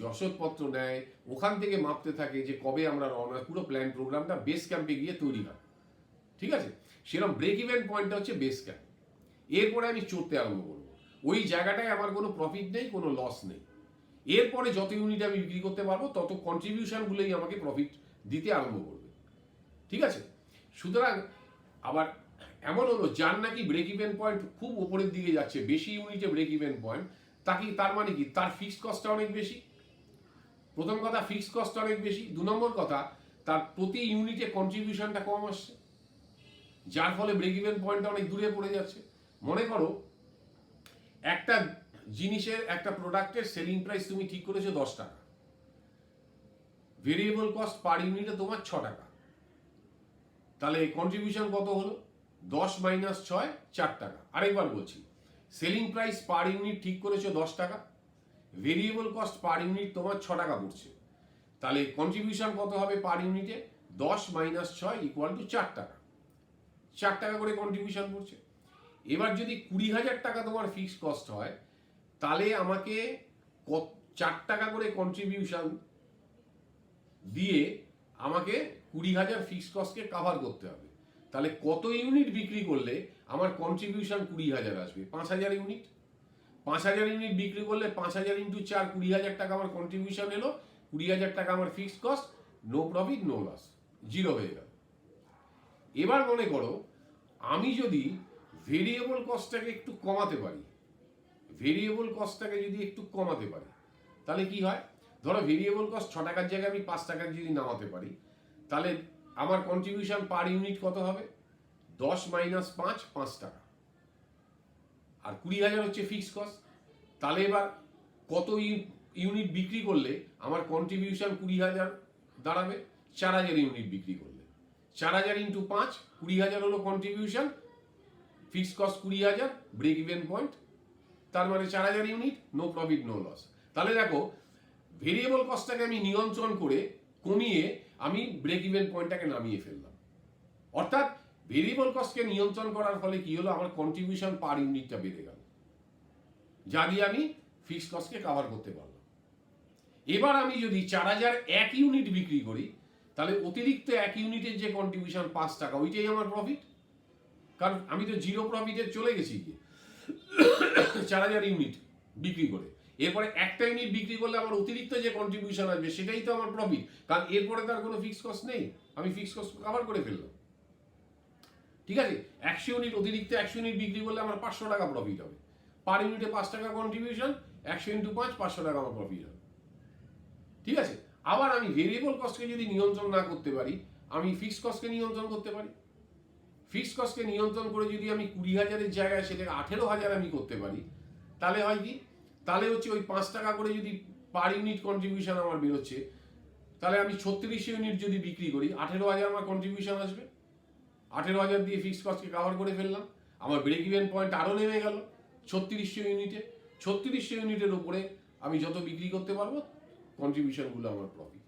Speaker 1: রসদপত্র নেয়, ওখান থেকে মাপতে থাকে যে কবে আমরা রওনা, পুরো প্ল্যান প্রোগ্রামটা বেস ক্যাম্পে গিয়ে তৈরি হয়। ঠিক আছে, সেরকম ব্রেক ইভেন পয়েন্টটা হচ্ছে বেস ক্যাম্প। এরপরে আমি চড়তে আরম্ভ করবো, ওই জায়গাটায় আমার কোনো প্রফিট নেই, কোনো লস নেই। এরপরে যত ইউনিট আমি বিক্রি করতে পারবো তত কন্ট্রিবিউশনগুলোই আমাকে প্রফিট দিতে আরম্ভ করবে। ঠিক আছে, সুতরাং আবার এমন হলো যার নাকি ব্রেক ইভেন পয়েন্ট খুব উপরের দিকে যাচ্ছে, বেশি ইউনিটে ব্রেক ইভেন পয়েন্ট, তার মানে কি তার ফিক্সড কস্টটা অনেক বেশি। প্রথম কথা ফিক্সড কস্ট অনেক বেশি, 2 নম্বর কথা তার প্রতি ইউনিটে কন্ট্রিবিউশনটা কম আসছে, যার ফলে ব্রেক ইভেন পয়েন্টটা অনেক দূরে পড়ে যাচ্ছে। মনে করো একটা জিনিসের, একটা প্রোডাক্টের সেলিং প্রাইস তুমি ঠিক করেছো 10 টাকা, ভেরিয়েবল কস্ট পার ইউনিটে তোমার 6 টাকা, তাহলে কন্ট্রিবিউশন কত হলো? 10 মাইনাস 6 4 টাকা। আরেকবার বলছি, সেলিং প্রাইস পার ইউনিট ঠিক করেছো 10 টাকা, ভেরিয়েবল কস্ট পার ইউনিট তোমার 6 টাকা পড়ছে, তাহলে কন্ট্রিবিউশন কত হবে পার ইউনিটে? 10 মাইনাস 6 ইকুয়াল টু 4 টাকা। 4 টাকা করে কন্ট্রিবিউশন পড়ছে। এবার যদি 20,000 টাকা তোমার ফিক্সড কস্ট হয়, তাহলে আমাকে 4 টাকা করে কন্ট্রিবিউশন দিয়ে আমাকে 20,000 ফিক্সড কস্টকে কাভার করতে হবে। তাহলে কত ইউনিট বিক্রি করলে আমার কন্ট্রিবিউশন 20,000 আসবে? 5,000 ইউনিট। 5,000 ইউনিট বিক্রি করলে 5,000 ইন্টু 4 20,000 টাকা আমার কন্ট্রিবিউশন এলো, 20,000 টাকা আমার fixed cost, no profit no loss, zero হয়ে গেল। এবার মনে করো আমি যদি ভেরিয়েবল কস্টটাকে একটু কমাতে পারি, তাহলে কি হয়? ধরো ভেরিয়েবল কস্ট 6 টাকার জায়গায় আমি 5 টাকার যদি নামাতে পারি, তাহলে আমার কন্ট্রিবিউশন পার ইউনিট কত হবে? 10 মাইনাস 5 5 টাকা, আর 20,000 হচ্ছে ফিক্সড কস্ট। তাহলে এবার কত ইউনিট বিক্রি করলে আমার কন্ট্রিবিউশন 20,000 দাঁড়াবে? 4,000 ইউনিট বিক্রি করলে 4,000 ইন্টু 5 20,000 হলো contribution, fixed cost 20,000, break even point, তার মানে 4,000 unit, no profit no loss. তাহলে দেখো ভেরিয়েবল কস্টটাকে আমি নিয়ন্ত্রণ করে কমিয়ে আমি ব্রেক ইভেন পয়েন্টটাকে নামিয়ে ফেললাম। অর্থাৎ ভেরিয়েবল কস্টকে নিয়ন্ত্রণ করার ফলে কি হলো, আমার কন্ট্রিবিউশন পার ইউনিটটা বেড়ে গেল, যা দিয়ে আমি ফিক্সড কস্টকে কভার করতে পারলাম। এবার আমি যদি 4,001 ইউনিট বিক্রি করি, তাহলে অতিরিক্ত 1 ইউনিটের যে কন্ট্রিবিউশন 5 টাকা, ওইটাই আমার প্রফিট, কারণ আমি তো জিরো প্রফিটে চলে গেছি গিয়ে 4,000 ইউনিট বিক্রি করে। এরপরে একটা ইউনিট বিক্রি করলে আমার অতিরিক্ত যে কন্ট্রিবিউশন আসবে সেটাই তো আমার প্রফিট, কারণ এরপরে তার কোনো ফিক্সড কস্ট নেই, আমি ফিক্সড কস্ট কভার করে ফেললাম। ঠিক আছে, 100 ইউনিট অতিরিক্ত 100 ইউনিট বিক্রি করলে আমার 500 টাকা প্রফিট হবে, পার ইউনিটে 5 টাকা কন্ট্রিবিউশন, 100 ইন্টু 5 500 টাকা আমার প্রফিট হবে। ঠিক আছে, আবার আমি ভেরিয়েবল কস্টকে যদি নিয়ন্ত্রণ না করতে পারি, আমি ফিক্সড কস্টকে নিয়ন্ত্রণ করতে পারি। ফিক্সড কস্টকে নিয়ন্ত্রণ করে যদি আমি 20,000-এর জায়গায় সেটাকে 18,000 আমি করতে পারি, তাহলে হয় কি, তাহলে হচ্ছে ওই 5 টাকা করে যদি পার ইউনিট কন্ট্রিবিউশন আমার বেরোচ্ছে, তাহলে আমি 3600 ইউনিট যদি বিক্রি করি, 18,000 আমার কন্ট্রিবিউশন আসবে, 18,000 দিয়ে ফিক্সড কস্টকে কভার করে ফেললাম, আমার ব্রেক ইভেন পয়েন্ট আরও নেমে গেল 3600 ইউনিটে। 3600 ইউনিটের উপরে আমি যত বিক্রি করতে পারবো কন্ট্রিবিউশনগুলো আমার প্রফিট।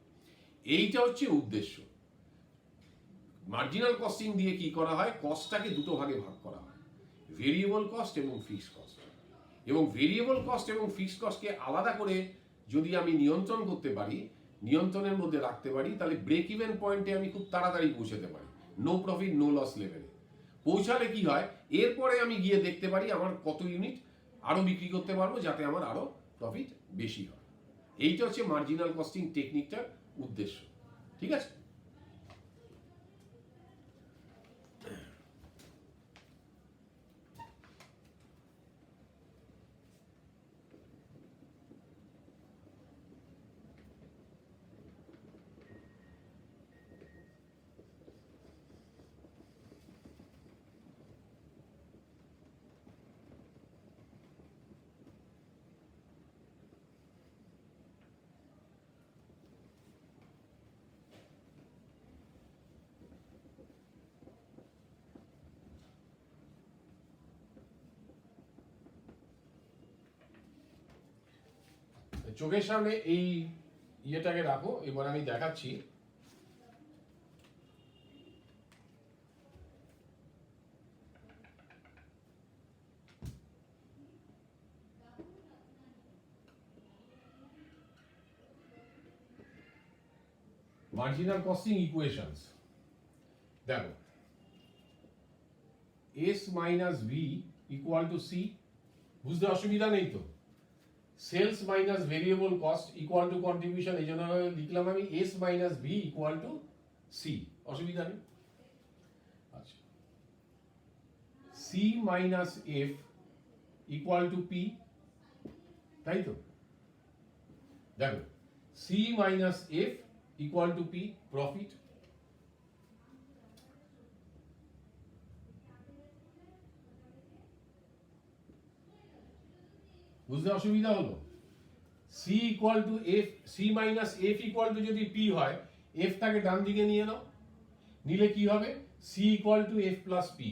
Speaker 1: এইটা হচ্ছে উদ্দেশ্য। মার্জিনাল কস্টিং দিয়ে কি করা হয়, কস্টটাকে দুটো ভাগে ভাগ করা হয়, ভেরিয়েবল কস্ট এবং ফিক্সড কস্ট। এবং ভেরিয়েবল কস্ট এবং ফিক্সড কস্টকে আলাদা করে যদি আমি নিয়ন্ত্রণ করতে পারি, নিয়ন্ত্রণের মধ্যে রাখতে পারি, তাহলে ব্রেক ইভেন পয়েন্টে আমি খুব তাড়াতাড়ি পৌঁছাতে পারি, নো প্রফিট নো লস লেভেলে পৌঁছালে কি হয়, এরপরে আমি গিয়ে দেখতে পারি আমার কত ইউনিট আরও বিক্রি করতে পারবো যাতে আমার আরও প্রফিট বেশি হয়। এইটা হচ্ছে মার্জিনাল কস্টিং টেকনিকটার উদ্দেশ্য। ঠিক আছে? চোখের সামনে এই ইয়েটাকে রাখো, এবার আমি দেখাচ্ছি। মার্জিনাল কস্টিং ইকুয়েশনস দেখো, S minus V equal to C, বুঝতে অসুবিধা নেই তো? Sales minus variable cost equal to contribution, এই জন্য লিখলাম আমি S minus V equal to C, অসুবিধা নেই। আচ্ছা, C minus F equal to P, তাই তো? দেখো, C minus F equal to P, profit. বুঝতে অসুবিধা হলো? C equal to F, C minus F equal to যদি পি হয়, এফ টাকে ডান দিকে নিয়ে নাও, নিলে কি হবে? C equal to F plus P,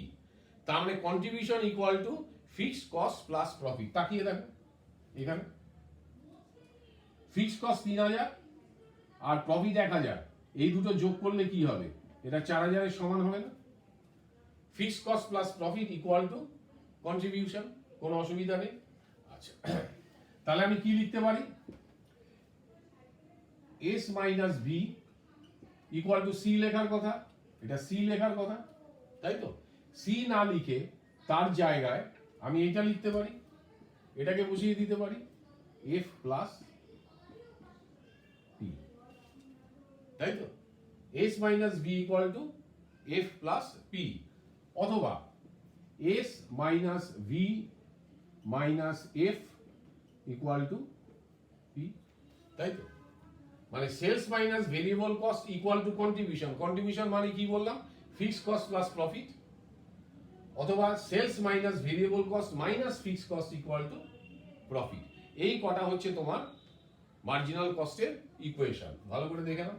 Speaker 1: তার মানে contribution equal to fixed cost plus profit. তাকিয়ে দেখো এখানে, ফিক্সড কস্ট 3000 আর প্রফিট 1000, এই দুটো যোগ করলে কি হবে? এটা 4000 এর সমান হবে না? Fixed cost plus profit equal to contribution, কোনো অসুবিধা নেই। আচ্ছা, তাহলে আমি কি লিখতে পারি? S minus V equal to C লেখার কথা, এটা সি লেখার কথা, তাই তো? সি না লিখে তার জায়গায় আমি এটা লিখতে পারি, এটাকে বসিয়ে দিতে পারি এফ প্লাস পি, তাই তো? S minus V equal to F plus P, অথবা S minus V minus F equal to P, তাই তো? মানে sales minus variable cost equal to contribution, contribution মানে কি বললাম? ফিক্সড কস্ট প্লাস প্রফিট, অথবা sales minus variable cost minus fixed cost equal to profit. এই কটা হচ্ছে তোমার মার্জিনাল কস্টের ইকুয়েশন। ভালো করে দেখে নাও।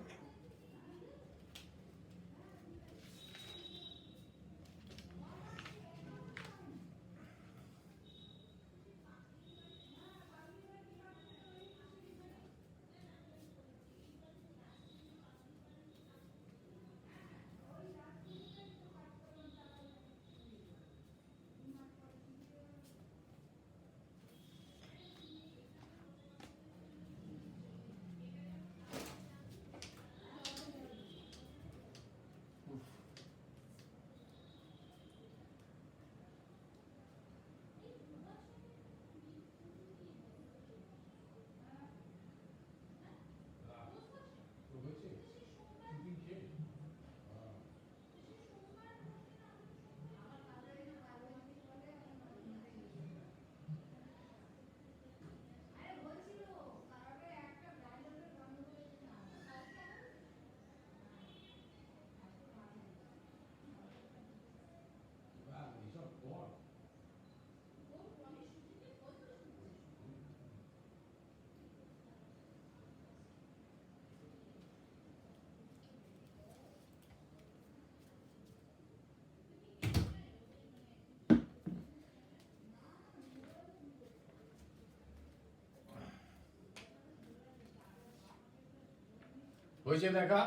Speaker 1: হয়েছে দেখা?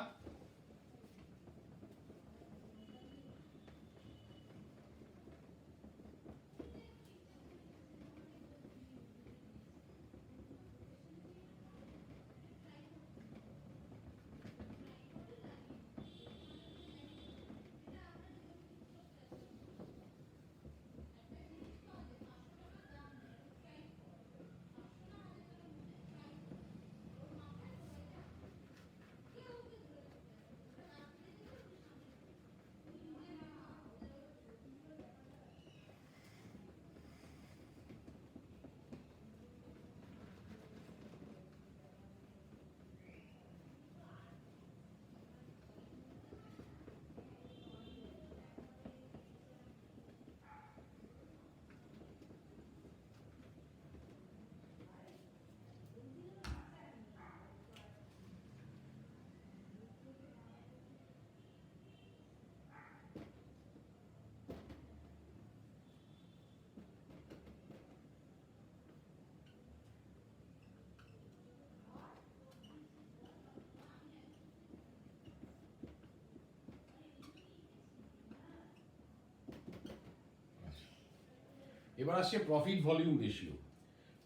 Speaker 1: এবার আসছে profit volume ratio.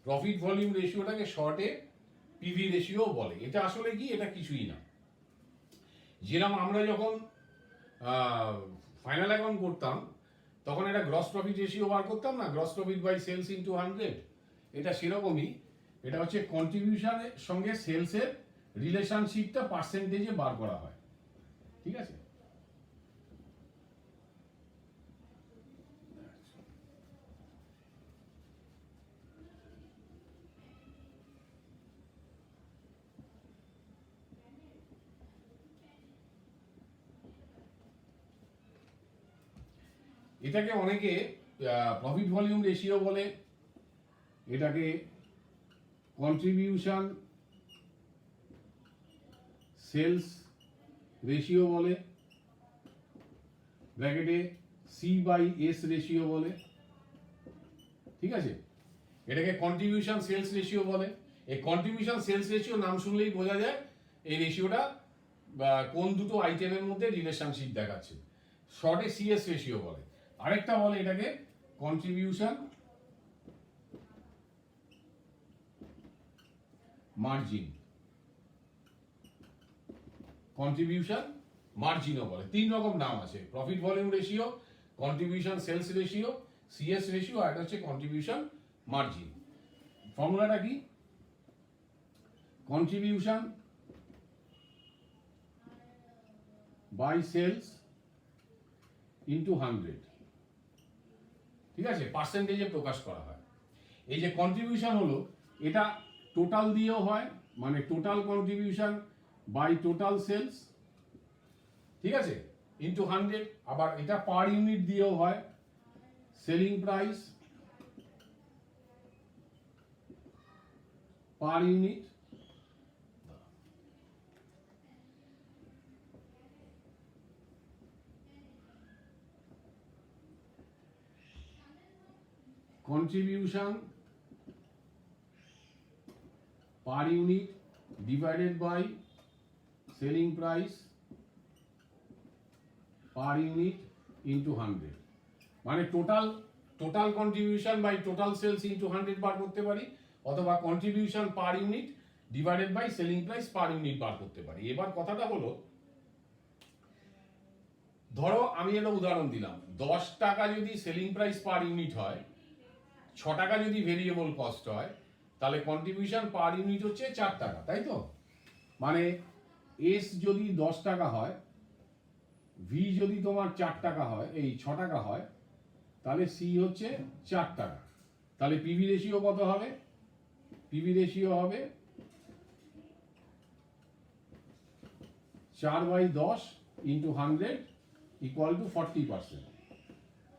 Speaker 1: Profit volume রেশিওটাকে শর্টে পিভি রেশিও বলে। এটা আসলে কি, এটা কিছুই না। যেরকম আমরা যখন ফাইনাল অ্যাকাউন্ট করতাম তখন এটা গ্রস প্রফিট রেশিও বার করতাম না, gross profit by sales into 100। এটা সেরকমই, এটা হচ্ছে কন্ট্রিবিউশনের সঙ্গে সেলসের রিলেশনশিপটা পার্সেন্টেজে বার করা হয়। ঠিক আছে, এটাকে অনেকে প্রফিট ভলিউম রেশিও বলে, এটাকে কন্ট্রিবিউশন সেলস রেশিও বলে, ব্র্যাকেটে C/S রেশিও বলে। ঠিক আছে, এটাকে কন্ট্রিবিউশন সেলস রেশিও বলে। এই কন্ট্রিবিউশন সেলস রেশিও নাম শুনলেই বোঝা যায় এই রেশিওটা কোন দুটো আইটেমের মধ্যে রিলেশনশিপ দেখাচ্ছে। শর্টে CS রেশিও বলে। আরেকটা বলে এটাকে কন্ট্রিবিউশন মার্জিন, কন্ট্রিবিউশন মার্জিনও বলে। তিন রকম নাম আছে, profit volume ratio, contribution sales ratio, CS ratio, আর এটা হচ্ছে কন্ট্রিবিউশন মার্জিন। ফর্মুলাটা কি? Contribution by sales into 100। ঠিক আছে, পার্সেন্টেজে প্রকাশ করা হয়। এই যে কন্ট্রিবিউশন হলো, এটা টোটাল দিয়েও হয়, মানে total contribution by total sales, ঠিক আছে, ইন্টু 100। আবার এটা পার ইউনিট দিয়েও হয়, selling price per unit contribution per unit divided by selling price per unit into 100। মানে total contribution by total sales into 100 বার করতে পারি, অথবা contribution per unit divided by selling price per unit বার করতে পারি। এবার কথাটা হলো, ধরো আমি একটা উদাহরণ দিলাম, 10 টাকা যদি সেলিং প্রাইস পার ইউনিট হয়, 6 টাকা যদি ভেরিয়েবল কস্ট হয়, তাহলে কন্ট্রিবিউশন পার ইউনিট হচ্ছে 4 টাকা, তাই তো? মানে এস যদি 10 টাকা হয়, ভি যদি তোমার 4 টাকা হয়, এই 6 টাকা হয়, তাহলে সি হচ্ছে 4 টাকা। তাহলে পিভি রেশিও কত হবে? পিভি রেশিও হবে 4/10 ইন্টু 100 ইকুয়াল টু 40%,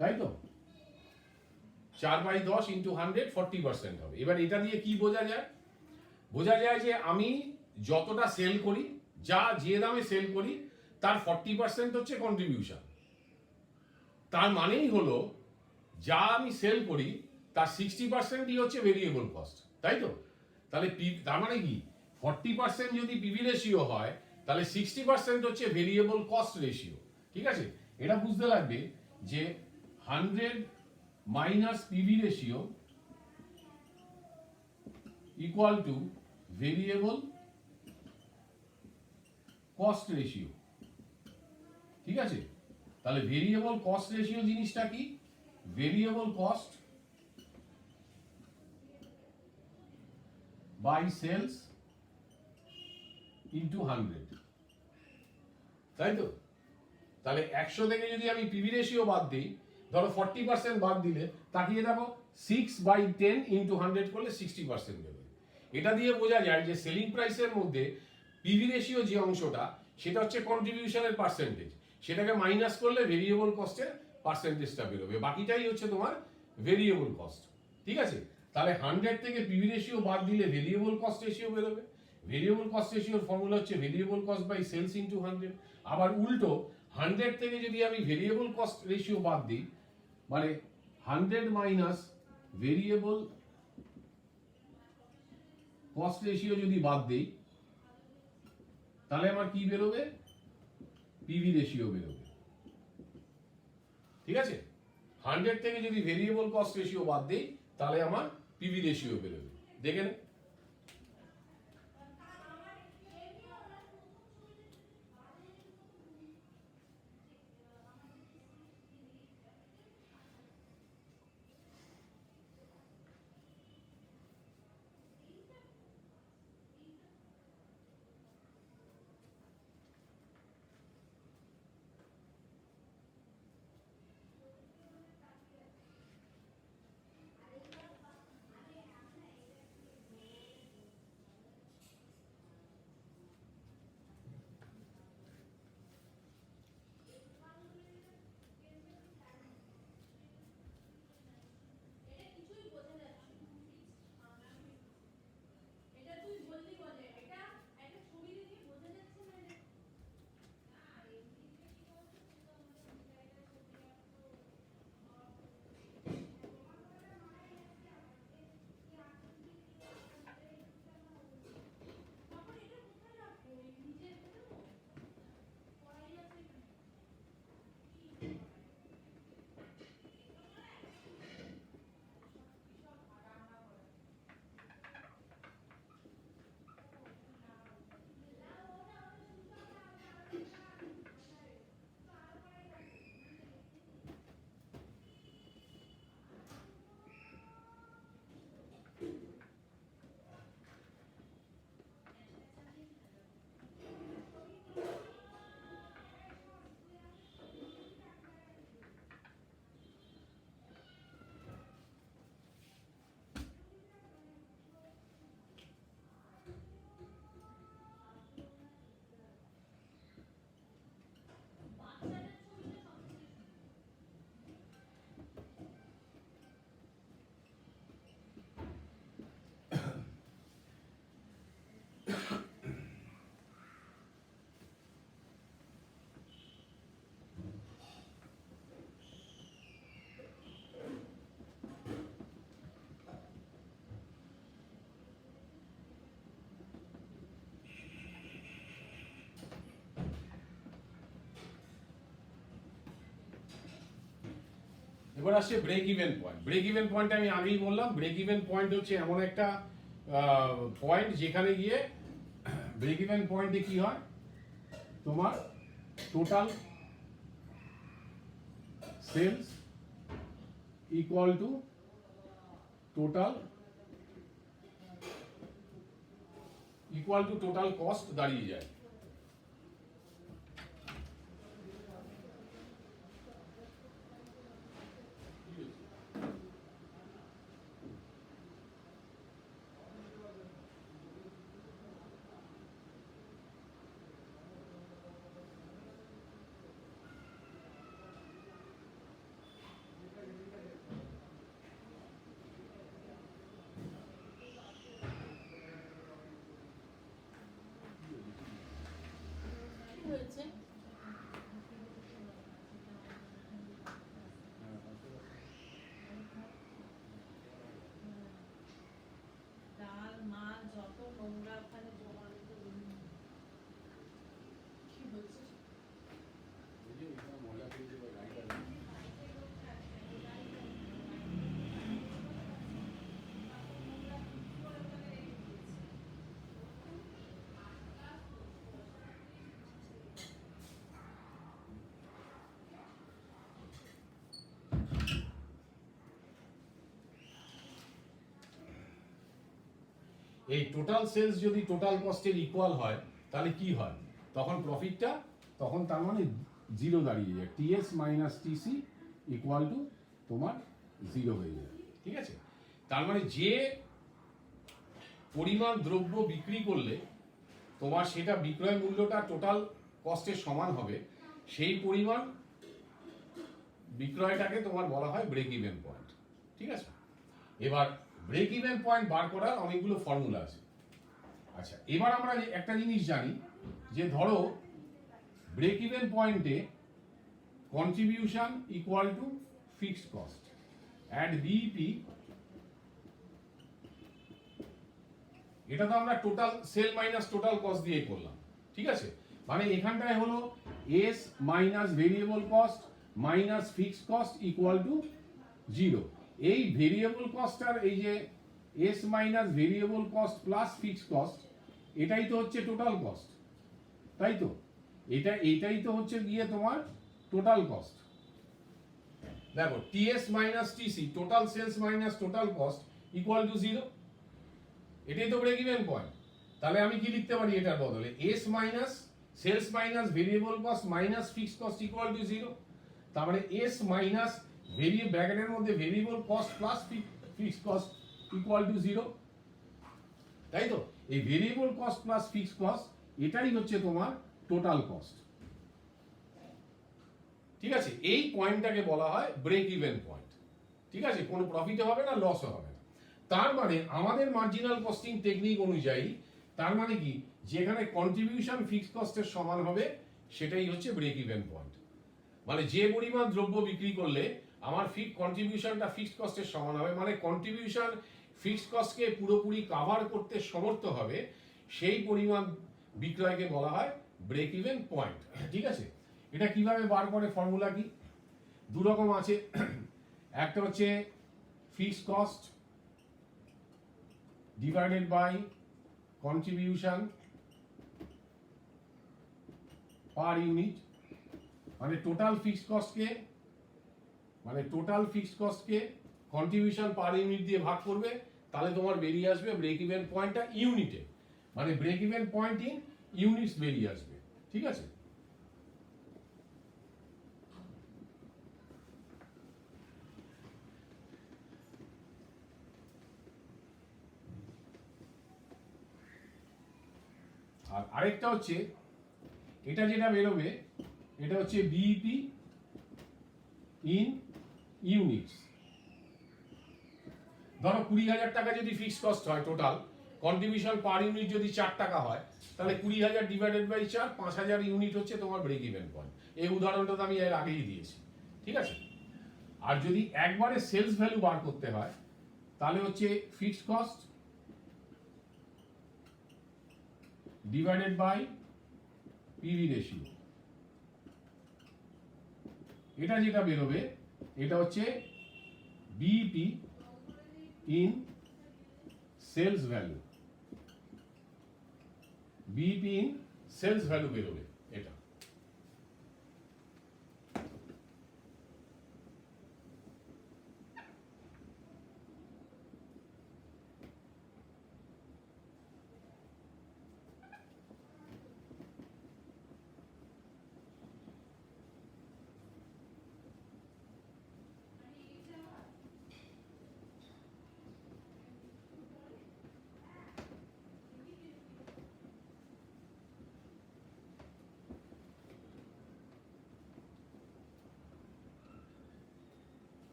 Speaker 1: তাই তো? 4/10 ইন্টু 100 40% হবে। এবার এটা দিয়ে কি বোঝা যায়? বোঝা যায় যে আমি যতটা সেল করি, যে দামে সেল করি, তার 40% হচ্ছে কন্ট্রিবিউশন। তার মানেই হলো যা আমি সেল করি তার 60%ই হচ্ছে ভেরিয়েবল কস্ট, তাই তো? তাহলে তার মানে কি, 40% যদি পিভি রেশিও হয়, তাহলে 60% হচ্ছে ভেরিয়েবল কস্ট রেশিও। ঠিক আছে, এটা বুঝতে লাগবে যে 100 minus PV ratio equal to variable cost ratio. ঠিক আছে, তাহলে ভেরিয়েবল কস্ট রেশিও জিনিসটা কি? Variable cost by sales into 100, তাই তো? তাহলে 100 থেকে যদি আমি পিভি রেশিও বাদ দিই, ধরো 40% বাদ দিলে, তাকিয়ে দেখো 6/10 ইন্টু 100 করলে 60% দেবে। এটা দিয়ে বোঝা যায় যে সেলিং প্রাইসের মধ্যে পিভি রেশিও যে অংশটা, সেটা হচ্ছে কন্ট্রিবিউশনের পার্সেন্টেজ, সেটাকে মাইনাস করলে ভেরিয়েবল কস্টের পার্সেন্টেজটা বেরোবে, বাকিটাই হচ্ছে তোমার ভেরিয়েবল কস্ট। ঠিক আছে, তাহলে 100 থেকে পিভি রেশিও বাদ দিলে ভেরিয়েবল কস্ট রেশিও বেরোবে। ভেরিয়েবল কস্ট রেশিওর ফর্মুলা হচ্ছে variable cost by sales into 100। আবার উল্টো 100 থেকে যদি আমি ভেরিয়েবল কস্ট রেশিও বাদ দিই, মানে 100 মাইনাস ভেরিয়েবল কস্ট রেশিও যদি বাদ দিই, তাহলে আমার কি বেরোবে? পিভি রেশিও বেরোবে। ঠিক আছে, 100 থেকে যদি ভেরিয়েবল কস্ট রেশিও বাদ দেই তাহলে আমার পিভি রেশিও বেরোবে। দেখে নে। এবার আসছে break even point. Break even point আমি আগেই বললাম, ব্রেক ইভেন পয়েন্ট হচ্ছে এমন একটা পয়েন্ট যেখানে গিয়ে ব্রেক ইভেন পয়েন্টে কি হয়, তোমার total sales equal to total cost দাঁড়িয়ে যায়।
Speaker 2: হয়েছে ডাল মাছ যত নোংরা ওখানে জমা কি বলছিস?
Speaker 1: এই টোটাল সেলস যদি টোটাল কস্টের ইকুয়াল হয় তাহলে কি হয়, তখন প্রফিটটা তখন তার মানে জিরো দাঁড়িয়ে যায়, TS minus TC equal to তোমার জিরো হয়ে যায়। ঠিক আছে, তার মানে যে পরিমাণ দ্রব্য বিক্রি করলে তোমার সেটা বিক্রয় মূল্যটা টোটাল কস্টের সমান হবে, সেই পরিমাণ বিক্রয়টাকে তোমার বলা হয় ব্রেক ইভেন পয়েন্ট। ঠিক আছে, এবার ব্রেক ইভেন পয়েন্ট বার করার অনেকগুলো ফর্মুলা আছে। আচ্ছা, এবার আমরা একটা জিনিস জানি যে ধরো ব্রেক ইভেন পয়েন্টে contribution equal to fixed cost and BEP, এটা তো আমরা total sell minus total cost দিয়ে করলাম। ঠিক আছে, মানে এখানটায় হলো S minus variable cost minus fixed cost equal to 0। এই ভেরিয়েবল কস্ট আর এই যে S minus variable cost plus fixed cost, এটাই তো হচ্ছে টোটাল কস্ট, তাই তো? এইটাই তো হচ্ছে গিয়ে তোমার টোটাল কস্ট। দেখো TS minus TC, total sales minus total cost equal to 0। এটাই তো ব্রেক ইভেন পয়েন্ট। তাহলে আমি কি লিখতে পারি এটার বদলে? S minus sales minus variable cost minus fixed cost equal to 0। তার মানে এস মাইনাস ব্র্যাকেটের মধ্যে variable cost plus fixed cost equal to 0, তাই তো? এই variable cost plus fixed cost এটাই হচ্ছে তোমার টোটাল কস্ট। ঠিক আছে, এই পয়েন্টটাকে বলা হয় ব্রেক ইভেন পয়েন্ট। ঠিক আছে, কোনো প্রফিটও হবে না, লসও হবে না। তার মানে আমাদের মার্জিনাল কস্টিং টেকনিক অনুযায়ী, তার মানে কি, যেখানে কন্ট্রিবিউশন ফিক্সড কস্টের সমান হবে সেটাই হচ্ছে ব্রেক ইভেন পয়েন্ট। মানে যে পরিমাণ দ্রব্য বিক্রি করলে আমার কন্ট্রিবিউশনটা ফিক্সড কস্টের সমান হবে, মানে কন্ট্রিবিউশন ফিক্সড কস্টকে পুরোপুরি কাভার করতে সমর্থ হবে, সেই পরিমাণ বিক্রয়কে বলা হয় ব্রেক ইভেন পয়েন্ট। ঠিক আছে, এটা কিভাবে বার করে? ফর্মুলা কি? দু রকম আছে। একটা হচ্ছে fixed cost divided by contribution per unit, মানে টোটাল ফিক্সড কস্টকে কন্ট্রিবিউশন পার ইউনিট দিয়ে ভাগ করবে, তাহলে তোমার বেরিয়ে আসবে ব্রেক ইভেন পয়েন্টটা ইউনিটে, মানে break even point in units বেরিয়ে আসবে। ঠিক আছে, আর আরেকটা হচ্ছে এটা যেটা বেরোবে, এটা হচ্ছে বিইপি ইন ইউনিটস। ধরো 20,000 টাকা যদি ফিক্সড কস্ট হয়, টোটাল কন্ট্রিবিউশন পার ইউনিট যদি 4 টাকা হয়, তাহলে 20,000 ডিভাইডেড বাই 4, 5,000 ইউনিট হচ্ছে তোমার ব্রেক ইভেন পয়েন্ট। এই উদাহরণটা তো আমি এর আগেই দিয়েছি। ঠিক আছে, আর যদি একবারে সেলস ভ্যালু বার করতে হয়, তাহলে হচ্ছে fixed cost divided by PV ratio. এটা যেটা বেরোবে এটা হচ্ছে BEP in sales value, BEP in sales value বেরোবে এটা।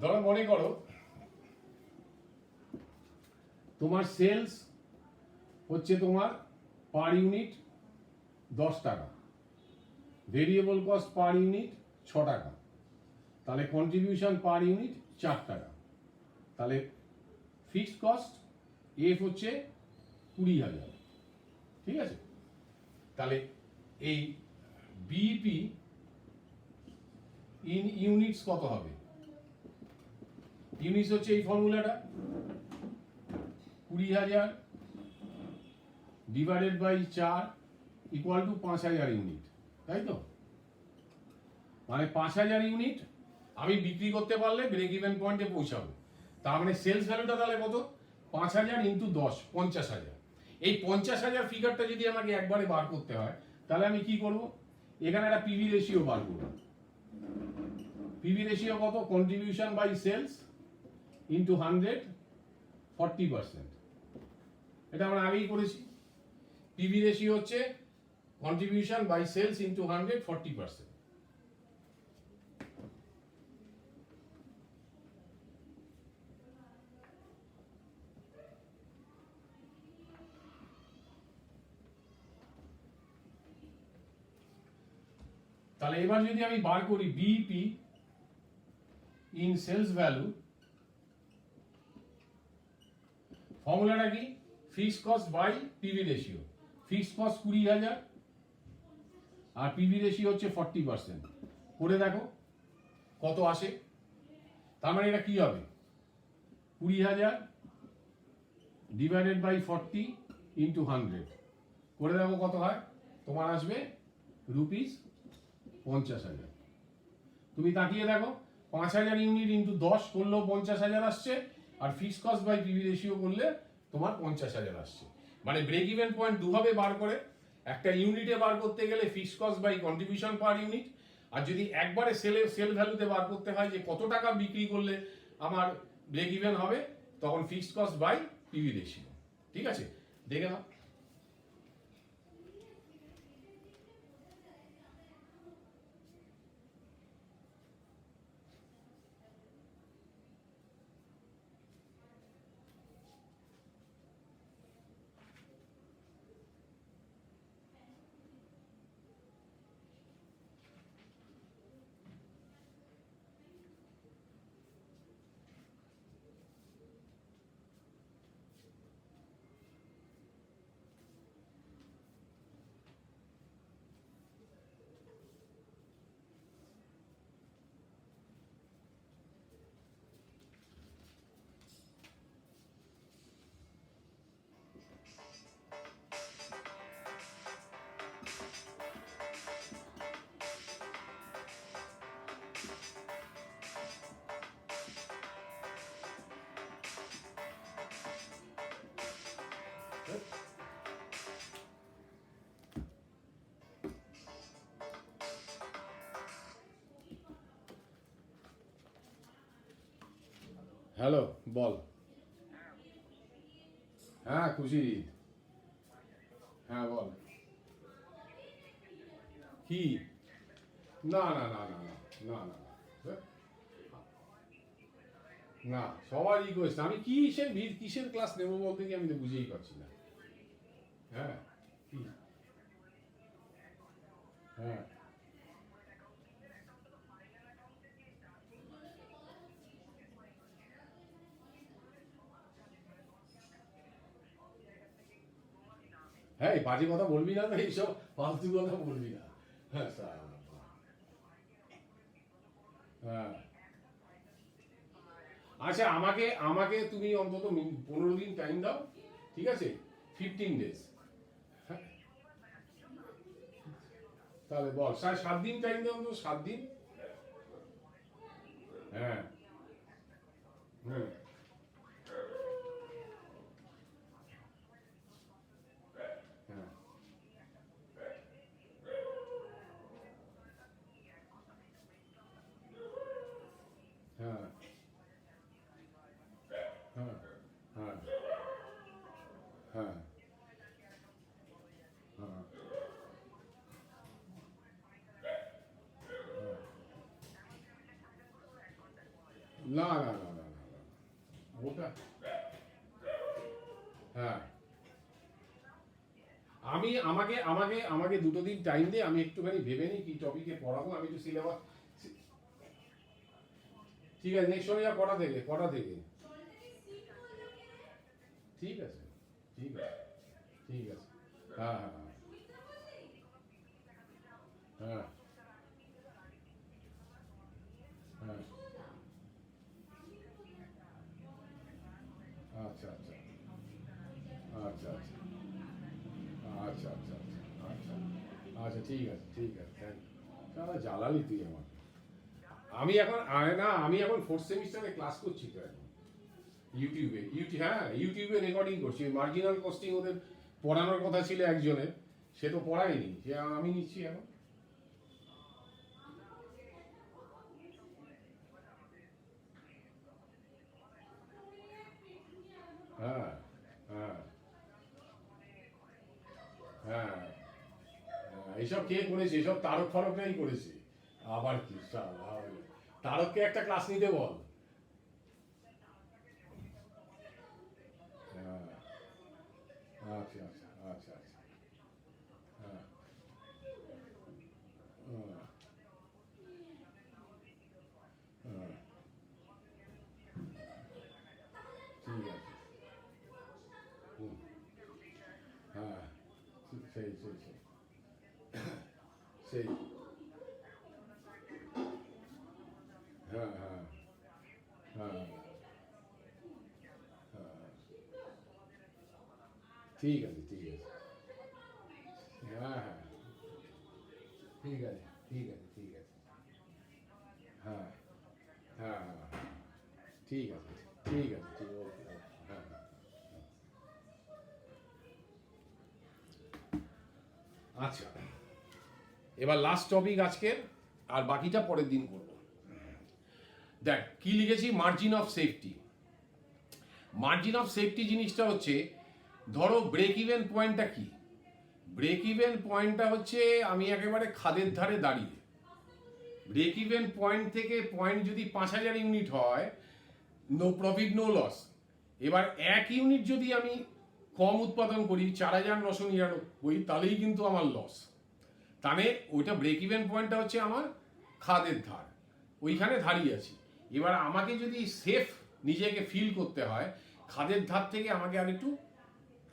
Speaker 1: ধরো মনে করো তোমার সেলস হচ্ছে তোমার পার ইউনিট 10 টাকা, ভেরিয়েবল কস্ট পার ইউনিট 6 টাকা, তাহলে কন্ট্রিবিউশন পার ইউনিট 4 টাকা, তাহলে ফিক্সড কস্ট এফ হচ্ছে 20,000। ঠিক আছে, তাহলে এই বিইপি ইন ইউনিটস কত হবে? ইউনিটস হচ্ছে এই ফর্মুলাটা, 20,000 divided by 4 equal to 5,000 unit, তাই তো? মানে 5,000 ইউনিট আমি বিক্রি করতে পারলে ব্রেক ইভেন পয়েন্টে পৌঁছাবো। তার মানে সেলস ভ্যালুটা তাহলে কত? 5,000 ইন্টু 10, 50,000। এই 50,000 ফিগারটা যদি আমাকে একবারে বার করতে হয়, তাহলে আমি কি করব? এখানে একটা পিভি রেশিও বার করব। পিভি রেশিও কত? Contribution by sales into 100, 40%। এটা আমরা আগেই করেছি। পিভি রেশিও হচ্ছে কন্ট্রিবিউশন বাই সেলস ইন্টু 100, 40%। তাহলে এবার যদি আমি বার করি বিইপি ইন সেলস ভ্যালু, ফর্মুলাটা কি? Fixed cost by PV ratio. Fixed cost 20,000 আর পিভি রেশিও হচ্ছে 40%। করে দেখো কত আসে। তার মানে এটা কি হবে, 20,000 ডিভাইডেড বাই 40 ইন্টু 100, করে দেখো কত হয়। তোমার আসবে রুপিস 50,000। তুমি তাকিয়ে দেখো, 5,000 ইউনিট ইন্টু 10 করলেও 50,000 আসছে, আর fixed cost by PV ratio করলে তোমার 50,000 আসছে। মানে ব্রেক ইভেন পয়েন্ট দুভাবে বার করে, একটা ইউনিটে বার করতে গেলে fixed cost by contribution per unit, আর যদি একবারে সেল ভ্যালুতে বার করতে হয় যে কত টাকা বিক্রি করলে আমার ব্রেক ইভেন হবে, তখন fixed cost by PV ratio. ঠিক আছে, দেখে নাও। হ্যালো, বল। হ্যাঁ খুশি। হ্যাঁ বল। কি? না না না না না না না না না, সবার রিকোয়েস্ট। আমি কিসের ক্লাস নেবো বলতে কি, আমি তো বুঝেই পারছি না। হ্যাঁ কি? হ্যাঁ হ্যাঁ, এই বাজে কথা বলবি না তো, এইসব ফালতু কথা বলবি না। হ্যাঁ হ্যাঁ, আচ্ছা আমাকে আমাকে তুমি অন্তত 15 দিন টাইম দাও, ঠিক আছে, 15 ডেজ। তাহলে বল, 7 দিন টাইম দাও তো, 7 দিন। হ্যাঁ হ্যাঁ হ্যাঁ হ্যাঁ হ্যাঁ হ্যাঁ হ্যাঁ হ্যাঁ না না না না না না, ওটা হ্যাঁ, আমি আমাকে আমাকে আমাকে 2 দিন টাইম দে, আমি একটুখানি ভেবে নিই কি টপিকে পড়াবো, আমি একটু সিলেবাস। ঠিক আছে, নেক্সট শনিবার কটা থেকে? ঠিক আছে ঠিক আছে ঠিক আছে। হ্যাঁ হ্যাঁ হ্যাঁ হ্যাঁ হ্যাঁ, আচ্ছা আচ্ছা আচ্ছা আচ্ছা আচ্ছা আচ্ছা আচ্ছা আচ্ছা, ঠিক আছে ঠিক আছে, থ্যাংক ইউ। সারা জ্বালালি তুই আমাকে। আমি এখন 4th সেমিস্টারে ক্লাস করছি তো এখন, ইউটিউবে রেকর্ডিং করছি। মার্জিনাল কস্টিং ওদের পড়ানোর কথা ছিল একজনের, সে তো পড়ায়নি, সে আমি নিচ্ছি এখন। হ্যাঁ হ্যাঁ হ্যাঁ এইসব কে করেছে, এসব তারক ফারকরাই করেছে। আবার কি শালা, তারককে একটা ক্লাস নিতে বল। হ্যাঁ আচ্ছা আচ্ছা আচ্ছা আচ্ছা হ্যাঁ হ্যাঁ হ্যাঁ, ঠিক আছে। হুম, হ্যাঁ সেই সেই সেই সেই হ্যাঁ হ্যাঁ হ্যাঁ হ্যাঁ ঠিক আছে ঠিক আছে হ্যাঁ হ্যাঁ ঠিক আছে ঠিক আছে ঠিক আছে হ্যাঁ হ্যাঁ হ্যাঁ ঠিক আছে ঠিক আছে ঠিক ওকে হ্যাঁ আচ্ছা এবার লাস্ট টপিক আজকের, আর বাকিটা পরের দিন করব। দেখ কি লিখেছি, margin of safety. Margin of safety জিনিসটা হচ্ছে, ধরো ব্রেক ইভেন পয়েন্টটা কি? ব্রেক ইভেন পয়েন্টটা হচ্ছে আমি একেবারে খাদের ধারে দাঁড়িয়ে, ব্রেক ইভেন পয়েন্ট থেকে পয়েন্ট যদি 5,000 ইউনিট হয়, নো প্রফিট নো লস। এবার 1 ইউনিট যদি আমি কম উৎপাদন করি 4,999, তাহলেই কিন্তু আমার লস। তাহলে ওইটা ব্রেক ইভেন পয়েন্টটা হচ্ছে আমার খাদের ধার, ওইখানে দাঁড়িয়ে আছি। এবার আমাকে যদি সেফ নিজেকে ফিল করতে হয়, খাদের ধার থেকে আমাকে আর একটু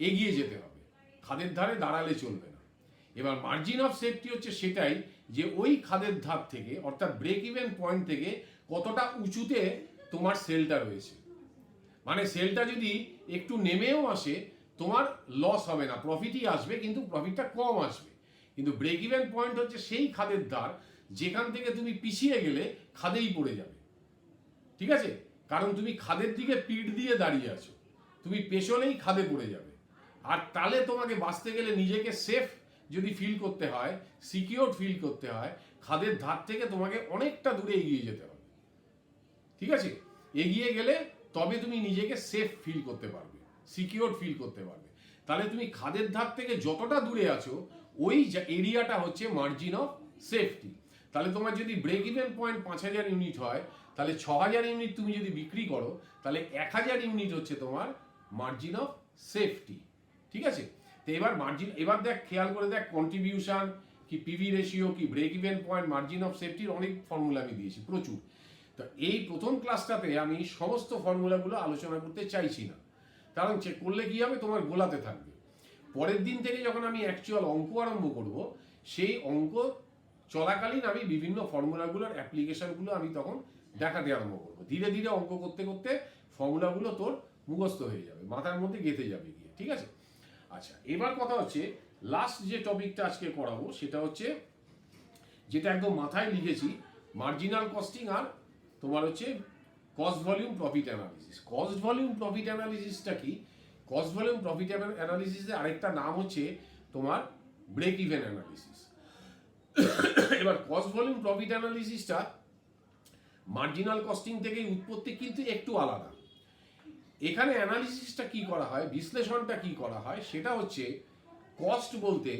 Speaker 1: এগিয়ে যেতে হবে, খাদের ধারে দাঁড়ালে চলবে না। এবার মার্জিন অফ সেফটি হচ্ছে সেটাই, যে ওই খাদের ধার থেকে অর্থাৎ ব্রেক ইভেন পয়েন্ট থেকে কতটা উঁচুতে তোমার সেলটা রয়েছে। মানে সেলটা যদি একটু নেমেও আসে তোমার লস হবে না, প্রফিটই আসবে, কিন্তু প্রফিটটা কম আসবে। কিন্তু ব্রেক ইভেন পয়েন্ট হচ্ছে সেই খাদের ধার যেখান থেকে তুমি পিছিয়ে গেলে খাদেই পড়ে যাবে। ঠিক আছে, কারণ তুমি খাদের দিকে পিঠ দিয়ে দাঁড়িয়ে আছো, তুমি পেছনেই খাদে পড়ে যাবে। আর তাহলে তোমাকে বাঁচতে গেলে নিজেকে সেফ যদি ফিল করতে হয়, সিকিউর ফিল করতে হয়, খাদের ধার থেকে তোমাকে অনেকটা দূরে এগিয়ে যেতে হবে। ঠিক আছে, এগিয়ে গেলে তবে তুমি নিজেকে সেফ ফিল করতে পারবে, সিকিউর ফিল করতে পারবে। তাহলে তুমি খাদের ধার থেকে যতটা দূরে আছো ওই এরিয়াটা হচ্ছে মার্জিন অফ সেফটি। তাহলে তোমার যদি ব্রেক ইভেন পয়েন্ট 5,000 ইউনিট হয়, তাহলে 6,000 ইউনিট তুমি যদি বিক্রি করো, তাহলে 1,000 ইউনিট হচ্ছে তোমার মার্জিন অফ সেফটি। ঠিক আছে, তো এবার মার্জিন, এবার দেখ খেয়াল করে দেখ, কন্ট্রিবিউশন কি পিভি রেশিও কি break even point, margin of সেফটির অনেক ফর্মুলা আমি দিয়েছি, প্রচুর। তো এই প্রথম ক্লাসটাতে আমি সমস্ত ফর্মুলাগুলো আলোচনা করতে চাইছি না, কারণ চেক করলে কি হবে, তোমার গোলাতে থাকবে। পরের দিন থেকে যখন আমি অ্যাকচুয়াল অঙ্ক আরম্ভ করব, সেই অঙ্ক চলাকালীন আমি বিভিন্ন ফর্মুলাগুলোর অ্যাপ্লিকেশনগুলো আমি তখন দেখাতে আরম্ভ করবো। ধীরে ধীরে অঙ্ক করতে করতে ফর্মুলাগুলো তোর মুখস্থ হয়ে যাবে, মাথার মধ্যে গেঁথে যাবে গিয়ে। ঠিক আছে, আচ্ছা এবার কথা হচ্ছে লাস্ট যে টপিকটা আজকে করাবো সেটা হচ্ছে, যেটা একদম মাথায় লিখেছি, মার্জিনাল কস্টিং আর তোমার হচ্ছে cost volume profit analysis. Cost volume profit অ্যানালিসিসটা কি? কস্ট ভলিউম প্রফিট অ্যানালিসিসের আরেকটা নাম হচ্ছে তোমার ব্রেক ইভেন অ্যানালিসিস। এবার কস্ট ভলিউম প্রফিট অ্যানালিসিসটা মার্জিনাল কস্টিং থেকে উৎপত্তি কিন্তু একটু আলাদা। এখানে অ্যানালিসিসটা কি করা হয়, বিশ্লেষণটা কি করা হয়, সেটা হচ্ছে কস্ট বলতে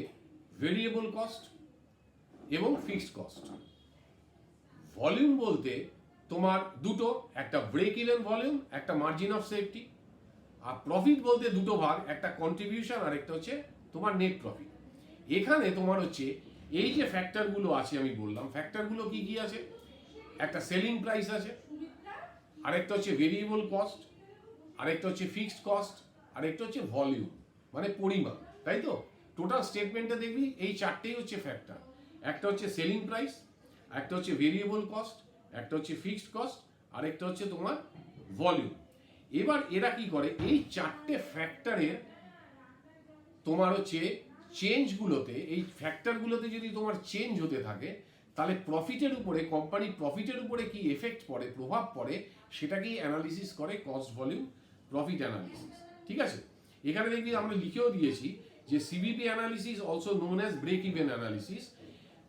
Speaker 1: ভেরিয়েবল কস্ট এবং ফিক্সড কস্ট। ভলিউম বলতে তোমার দুটো, একটা ব্রেক ইভেন ভলিউম, একটা মার্জিন অফ সেফটি। আর প্রফিট বলতে দুটো ভাগ, একটা কন্ট্রিবিউশন আর একটা হচ্ছে তোমার নেট প্রফিট। এখানে তোমার হচ্ছে এই যে ফ্যাক্টরগুলো আছে আমি বললাম, ফ্যাক্টরগুলো কি কি আছে, একটা সেলিং প্রাইস আছে, আরেকটা হচ্ছে ভেরিয়েবল কস্ট, আরেকটা হচ্ছে ফিক্সড কস্ট, আরেকটা হচ্ছে ভলিউম মানে পরিমাণ, তাই তো? টোটাল স্টেটমেন্টে দেখবি এই চারটেই হচ্ছে ফ্যাক্টর। একটা হচ্ছে সেলিং প্রাইস, একটা হচ্ছে ভেরিয়েবল কস্ট, একটা হচ্ছে ফিক্সড কস্ট, আরেকটা হচ্ছে তোমার ভলিউম। এবার এরা কি করে, এই চারটে ফ্যাক্টরের তোমার হচ্ছে চেঞ্জগুলোতে, এই ফ্যাক্টরগুলোতে যদি তোমার চেঞ্জ হতে থাকে, তাহলে প্রফিটের উপরে, কোম্পানির প্রফিটের উপরে কি এফেক্ট পড়ে, প্রভাব পড়ে, সেটাকেই অ্যানালিসিস করে কস্ট ভলিউম প্রফিট অ্যানালিসিস। ঠিক আছে, এখানে দেখবি আমরা লিখেও দিয়েছি যে CVP analysis also known as break even analysis,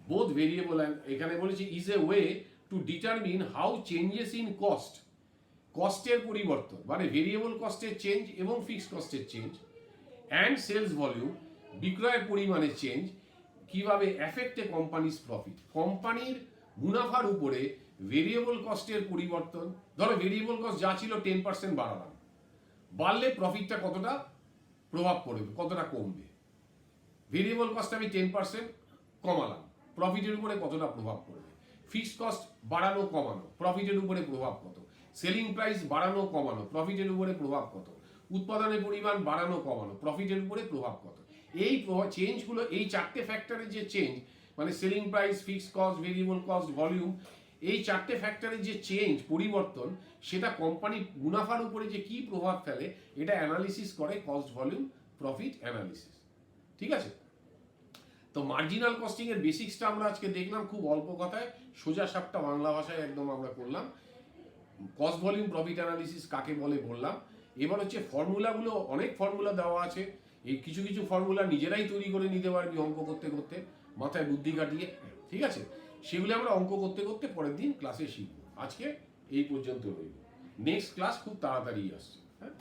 Speaker 1: both variable and, এখানে বলেছি is a way to determine how changes in cost, কস্টের পরিবর্তন মানে ভেরিয়েবল কস্টের চেঞ্জ এবং ফিক্সড কস্টের চেঞ্জ, অ্যান্ড সেলস ভলিউম বিক্রয়ের পরিমাণের চেঞ্জ, কিভাবে এফেক্ট এ কোম্পানিজ প্রফিট, কোম্পানির মুনাফার উপরে ভেরিয়েবল কস্টের পরিবর্তন। ধরো ভেরিয়েবল কস্ট যা ছিল 10% বাড়ালাম, বাড়লে প্রফিটটা কতটা প্রভাব পড়বে, কতটা কমবে। ভেরিয়েবল কস্ট আমি 10% কমালাম, প্রফিটের উপরে কতটা প্রভাব পড়বে। ফিক্সড কস্ট বাড়ানো কমানো, প্রফিটের উপরে প্রভাব কত। সেলিং প্রাইস বাড়ানো কমানো, প্রফিটের উপরে প্রভাব কত। উৎপাদনের পরিমাণ বাড়ানো কমানো, প্রফিটের উপরে প্রভাব কত। এই চেঞ্জগুলো, এই চারটে ফ্যাক্টরের যে চেঞ্জ, মানে selling price, fixed cost, variable cost, volume, এই চারটে ফ্যাক্টরের যে চেঞ্জ, পরিবর্তন, সেটা কোম্পানি মুনাফার উপরে যে কি প্রভাব ফেলে এটা অ্যানালিসিস করে কস্ট ভলিউম প্রফিট অ্যানালিসিস। ঠিক আছে? তো মার্জিনাল কস্টিং এর বেসিক্সটা আমরা আজকে দেখলাম খুব অল্প কথায়, সোজা সাপটা বাংলা ভাষায় একদম আমরা করলাম। কস্ট ভলিউম প্রফিট অ্যানালিসিস কাকে বলে বললাম। এবার হচ্ছে ফর্মুলাগুলো, অনেক ফর্মুলা দেওয়া আছে, এই কিছু কিছু ফর্মুলা নিজেরাই তৈরি করে নিতে পারবি অঙ্ক করতে করতে, মাথায় বুদ্ধি কাটিয়ে। ঠিক আছে? সেগুলো আমরা অঙ্ক করতে করতে পরের দিন ক্লাসে শিখবো। আজকে এই পর্যন্ত রইল, নেক্সট ক্লাস খুব তাড়াতাড়ি আসছে। হ্যাঁ।